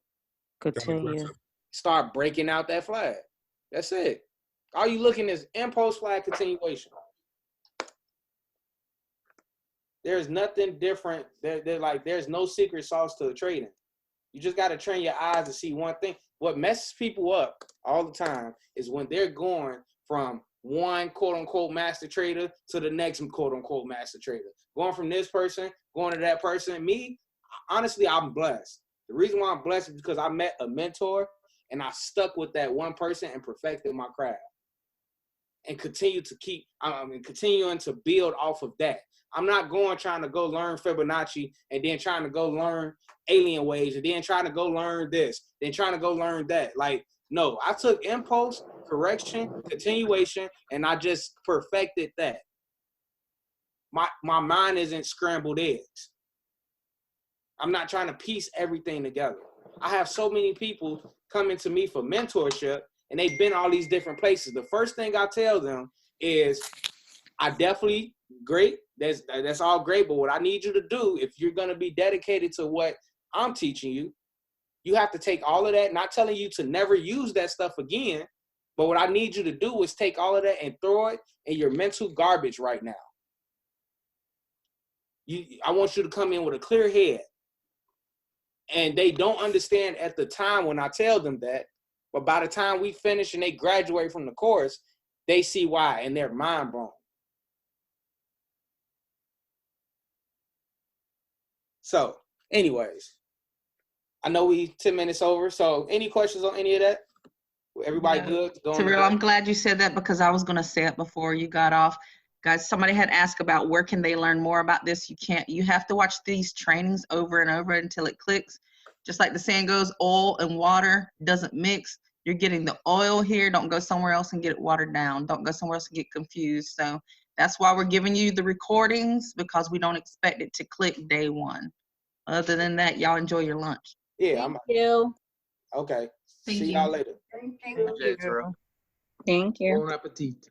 Continue. Start breaking out that flag. That's it. All you looking is impulse flag continuation. There's nothing different. There's no secret sauce to the trading. You just got to train your eyes to see one thing. What messes people up all the time is when they're going from one quote-unquote master trader to the next quote-unquote master trader. Going from this person, going to that person. Me, honestly, I'm blessed. The reason why I'm blessed is because I met a mentor and I stuck with that one person and perfected my craft. And continuing to build off of that. I'm not trying to go learn Fibonacci and then trying to go learn alien waves and then trying to go learn this, then trying to go learn that. Like, no, I took impulse, correction, continuation, and I just perfected that. My mind isn't scrambled eggs. I'm not trying to piece everything together. I have so many people coming to me for mentorship, and they've been all these different places. The first thing I tell them is, I definitely great. That's all great. But what I need you to do, if you're going to be dedicated to what I'm teaching you, you have to take all of that, not telling you to never use that stuff again. But what I need you to do is take all of that and throw it in your mental garbage right now. I want you to come in with a clear head. And they don't understand at the time when I tell them that. But by the time we finish and they graduate from the course, they see why, and they're mind blown. So, anyways, I know we 10 minutes over. So, any questions on any of that? Everybody good? Terrell, I'm glad you said that because I was going to say it before you got off. Guys, somebody had asked about where can they learn more about this. You have to watch these trainings over and over until it clicks. Just like the saying goes, oil and water doesn't mix. You're getting the oil here. Don't go somewhere else and get it watered down. Don't go somewhere else and get confused. So that's why we're giving you the recordings, because we don't expect it to click day one. Other than that, y'all enjoy your lunch. Yeah, Thank you. Okay. Thank See you. y'all later. Thank you. Okay, Terrell. Thank you. Bon appetit.